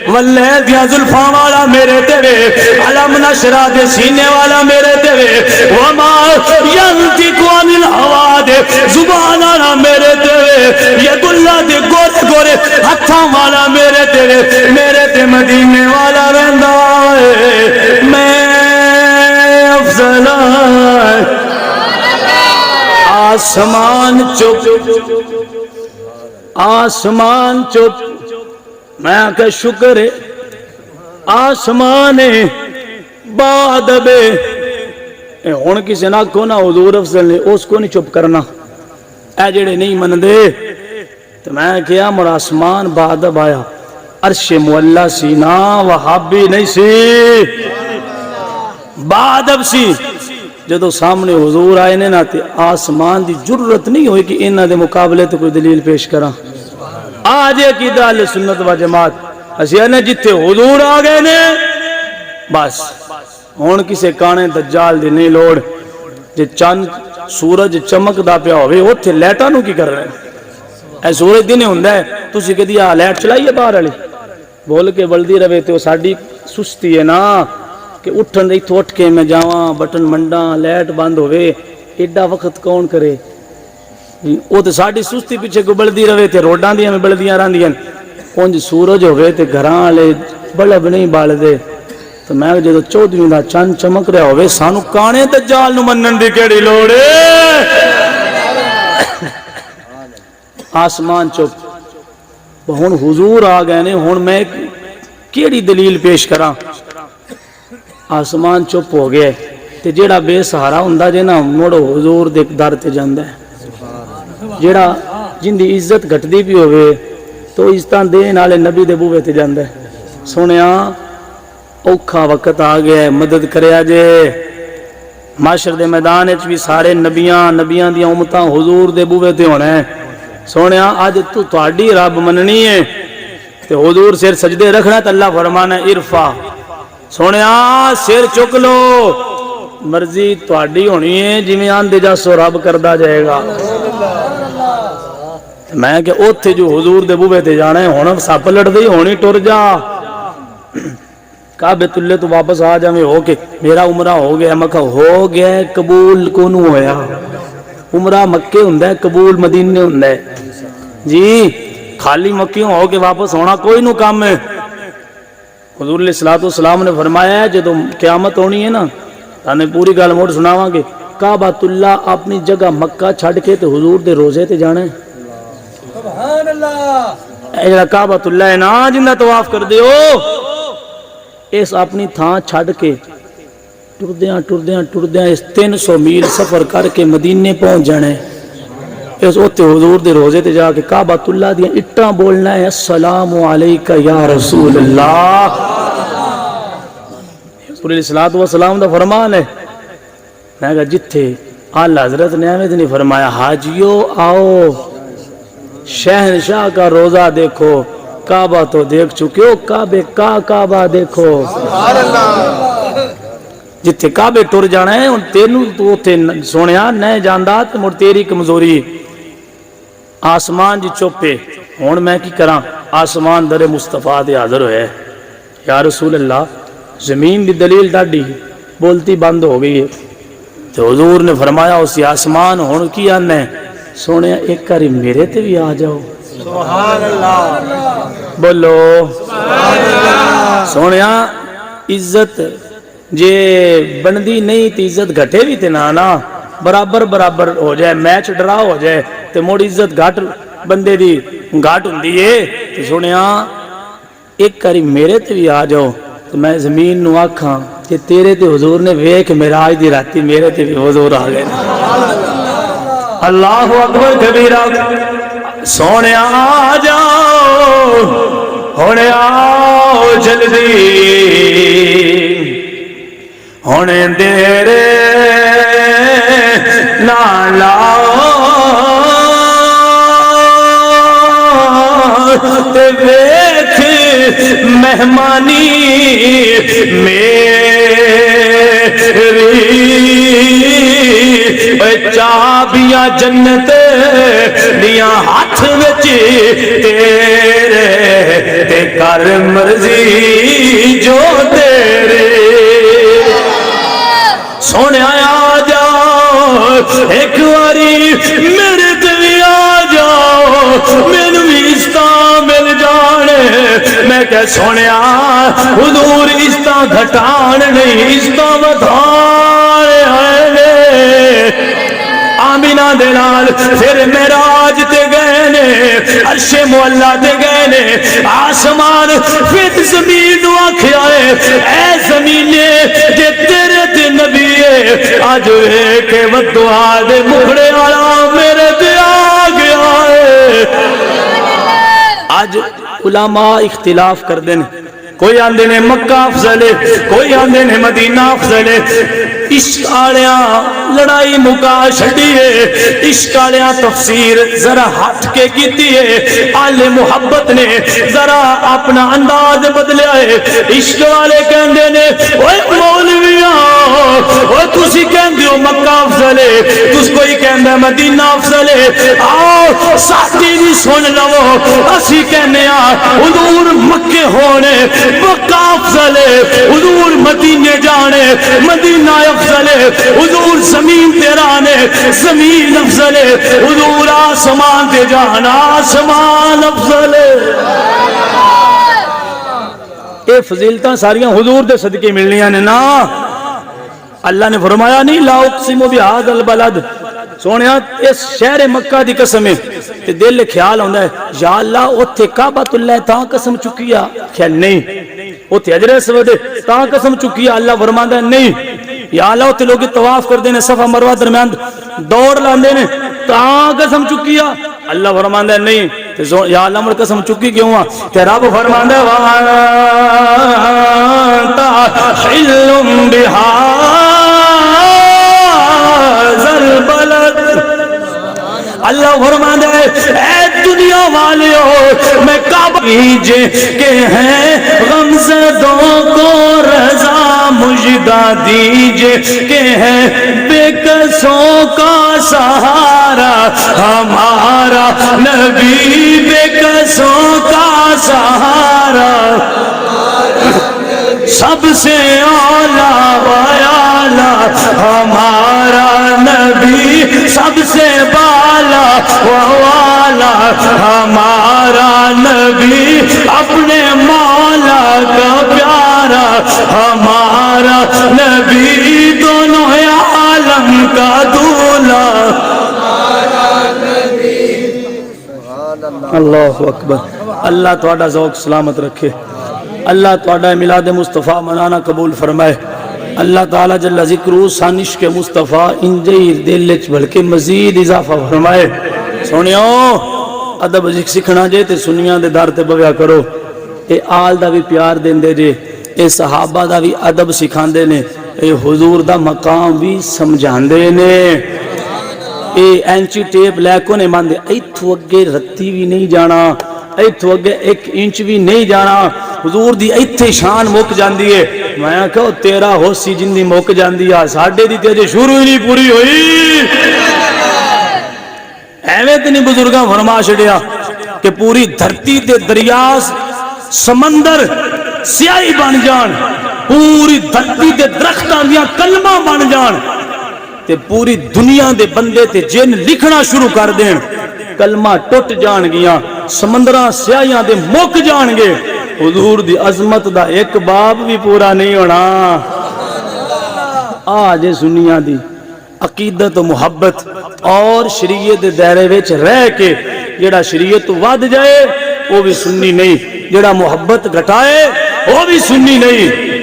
واللیل دیا زلفاں والا میرے تیرے علم نشرہ دے سینے والا میرے تیرے وما ینتق عن الہوا دے زبان والا میرے تیرے ید اللہ دے گورے گورے ہتھاں والا میرے تیرے میرے تے مدینے والا رہندا ہے میں افضل آسمان چپ آسمان چپ میں کہ شکر ہے آسمان بعد بے ہون کسی نہ کو نہ حضور افضل نے اس کو نہیں چپ کرنا اے جڑے نہیں من دے تو میں کیا مر آسمان بعد اب آیا عرش مولا سی نا وحابی نہیں سی بعد اب سی جدو سامنے حضور آئے نے نا تے آسمان دی جرت نہیں ہوئی کہ انہ دے مقابلے تو کوئی دلیل پیش کرا آج عقیدہ اہل سنت و جماعت اسی نے جتھے حضور آ گئے نے بس ہون کسے کانے دجال دی نہیں لوڑ جے چند سورج چمک دا پیا ہوئے اوتھے لیٹاں نو کی کر رہے ہیں اے سورج دن ہوندا ہے تسی کدی آ لیٹ چلائیے باہر والی بول کے بلدی رہے تے ساڈی سستی ہے نا کہ اٹھن دے تو اٹھ کے میں جاواں بٹن منڈاں لیٹ بند ہوئے ایڈا وقت کون کرے وہ تو ساڑی سستی پیچھے کو بلدی رہے تھے روڈاں دیا میں بلدیاں رہن دیا پونج سورج ہوئے تھے گھران لے بلب نہیں بال دے تو میں جو چودویں دا چند چمک رہا ہوئے سانو کانے دجال نو منن دی کیڑی لوڑے آسمان چپ ہون حضور آ گئے نے ہون میں کیڑی دلیل پیش کراں آسمان چپ ہو گئے تے جیڑا بے سہارا ہوندا جے نا موڑو حضور دے در تے جاندا ہے جیڑا جن دی عزت گھٹدی بھی ہوئے تو عزتاں دین والے نبی دے بوئے تے جاندا ہے سنیا اوکھا وقت آ گیا ہے مدد کریا جے معاشر دے میدان وچ بھی سارے نبیاں دیاں امتاں حضور دے بوئے تے ہونا ہے سونیا اج تو تہاڈی رب مننی ہے تے حضور سر سجدے رکھنا تے اللہ فرمانا ارفع سونیا سر چک لو مرضی تہاڈی ہونی ہے جویں آندے جا سو رب کردا جائے گا میں کہ اوتھے جو حضور دے بوئے تے جانا ہے ہن سپ لڑدی ہونی ٹر جا کعبۃ اللہ تو واپس آ جاویں ہو کے میرا عمرہ ہو گیا مکہ ہو گیا قبول کونوں ہویا عمرہ مکے ہوندا ہے قبول مدینے ہوندا ہے جی خالی مکیوں ہو کے واپس ہونا کوئی نو کام ہے. حضور علیہ الصلوۃ والسلام نے فرمایا ہے جدو قیامت ہونی ہے نا تانے پوری گل موڑ سناواں گے. کعبۃ اللہ اپنی جگہ مکہ چھڈ کے تے حضور دے روزے تے جانا ہے. سبحان اللہ. اے جڑا کعبۃ اللہ ہے نا جندا طواف کر دیو اس اپنی تھان چھڈ کے ٹردیاں اس 300 میل سفر کر کے مدینے پہنچ جانا ہے. اس اوتے حضور دے روزے تے جا کے کعبۃ اللہ دی اٹاں بولنا ہے السلام علیکہ یا رسول اللہ. حضور علیہ الصلوۃ والسلام دا فرمان ہے. میں کہا جتھے اعلی حضرت نے ایویں نہیں فرمایا حاجیو آؤ شہنشاہ کا روزہ دیکھو کعبہ تو دیکھ چکے ہو کعبے کا کعبہ دیکھو. سبحان اللہ. جتھے کعبے ٹر جانا ہے ہن تینوں تو اوتھے سونیا نہیں جاندا تے مڑ تیری کمزوری آسمان جی چوپے. ہن میں کی کراں آسمان در مصطفیٰ دے حاضر ہوئے یا رسول اللہ زمین دی دلیل ڈاڈی بولتی بند ہو گئی ہے. تو حضور نے فرمایا اسی آسمان ہن کی آنا ہے سونے ایک کاری میرے تے بھی آ جاؤ. سبحان اللہ. بولو سبحان اللہ. سونے عزت جے بندی نہیں تی عزت گھٹے بھی تے نا برابر برابر ہو جائے میچ ڈرا ہو جائے تے موڑ عزت گھٹ بندے دی گھٹ ہوندی ہے. تے سونے ایک کاری میرے تے بھی آ جاؤ تو میں زمین نو آکھاں کہ تیرے تے حضور نے ویکھ معراج دی راتی میرے تے بھی حضور آ گئے. اللہ اکبر کبیرہ. سونے آ جاؤ ہونے آؤ جلدی ہونے دیر نہ لاؤ تے ویکھ مہمانی چابیاں جنت دیاں ہاتھ وچ تیرے تے کر مرضی جو تیرے. سونے آ جاؤ ایک واری میرے تے بھی آ جاؤ مینوں بھی عزتاں مل جانے. میں کہ سونے حضور عزتاں گھٹان نہیں عزتاں ودھان آئے. آمینہ دے نال پھر معراج تے گئے نے عرش معلا تے گئے نے آسمان پھر زمین نو آکھیا ہے اے زمینے جے تیرے تے نبی ہے اج ویکھ ودعا دے مہرے والا میرے تے آ گیا ہے. اج علماء اختلاف کر دیں کوئی آندے نے مکہ افضل ہے کوئی آندے نے مدینہ افضل ہے. عشق آلیاں لڑائی مکا چھڑی ہے عشق آلیاں تفسیر ذرا ہٹ کے کیتی ہے آل محبت نے ذرا اپنا انداز بدلیا ہے. عشق والے کہندے نے اوے مولویاں اوے تسی کہندے ہو مکہ افضل ہے تس کوئی کہندا ہے مدینہ افضل ہے. آؤ ساتھی بھی سن لو اسی کہنے حضور مکے ہونے مکہ افضل ہے حضور مدینے جانے مدینہ افضل ہے حضور زمین تے رانے زمین افضل ہے حضور آسمان تے جانا آسمان افضل ہے. اے فضیلتاں ساریاں حضور دے صدقے ملنیاں نے نا. اللہ نے فرمایا نہیں لا اقسم بہذا البلد. سونیا اس شہر مکہ دی قسم ہے تے دل خیال ہوندا ہے یا اللہ اوتھے کعبۃ اللہ تاں قسم چکی ہے خیر نہیں اوتھے حجر اسود تاں قسم چکی ہے اللہ فرماندا ہے نہیں یا اللہ اوتھے لوگ طواف کردے نے صفا مروہ درمیان دوڑ لاندے نے تاں قسم چکی ہے اللہ فرماندا ہے نہیں تے یا اللہ مر قسم چکی کیوں ہے تے رب فرماندا ہے وانتا حلم بہذا البلد. اللہ فرماتا ہے اے دنیا والیو میں کعبہ کیجے کہ ہیں غمزدوں کو رضا مجدہ دیجے کہ ہیں بے کسوں کا سہارا ہمارا نبی بے کسوں کا سہارا سب سے اعلیٰ والا ہمارا نبی سب سے بالا والا ہمارا نبی اپنے مولا کا پیارا ہمارا نبی دونوں عالم کا دولا اللہ اکبر اللہ تہاڈا ذوق سلامت رکھے اللہ تہاڈا میلاد مصطفیٰ منانا قبول فرمائے اللہ تعالیٰ جل ذکرہ سانش کے مصطفیٰ انجی دل وچ بلکہ مزید اضافہ فرمائے سونیو ادب سکھنا جے تے سنیاں دے در تے بویا کرو اے آل دا بھی پیار دیندے جے اے صحابہ دا بھی ادب سکھاندے نے اے حضور دا مقام بھی سمجھاندے نے اے اینچی ٹیپ لے کو نے ماندے ایتھو اگے رتی بھی نہیں جانا ایتھو اگے 1 انچ بھی نہیں جانا حضور دی ایتھے شان مک جاندی ہے میں کہو تیرا ہوسی جن دی مک جاندی ہے ساڈے دی تے اجے شروع ہی نہیں پوری ہوئی ایویں تے نہیں بزرگاں فرما چھڑیا کہ پوری دھرتی تے دریا سمندر سیاہی بن جان پوری دھرتی تے درختاں دیاں کلمہ بن جان تے پوری دنیا دے بندے تے جن لکھنا شروع کر دین کلمہ ٹوٹ جان گیاں سمندراں سیاہیاں دے مک جان گے حضور دی عظمت دا ایک باب بھی پورا نہیں ہونا آج سنیاں دی عقیدت و محبت اور شریعت دے دائرے وچ رہ کے جڑا شریعت ود جائے وہ بھی سنی نہیں جڑا محبت گھٹائے وہ بھی سنی نہیں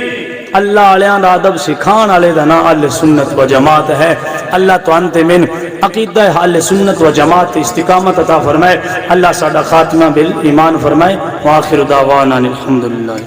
اللہ علیہ دا ادب سکھان والے دا نا اہل سنت و جماعت ہے اللہ تو انت من عقیدہ اہل سنت و جماعت استقامت عطا فرمائے اللہ ساڈا خاتمہ بالایمان فرمائے وآخر دعوانا الحمدللہ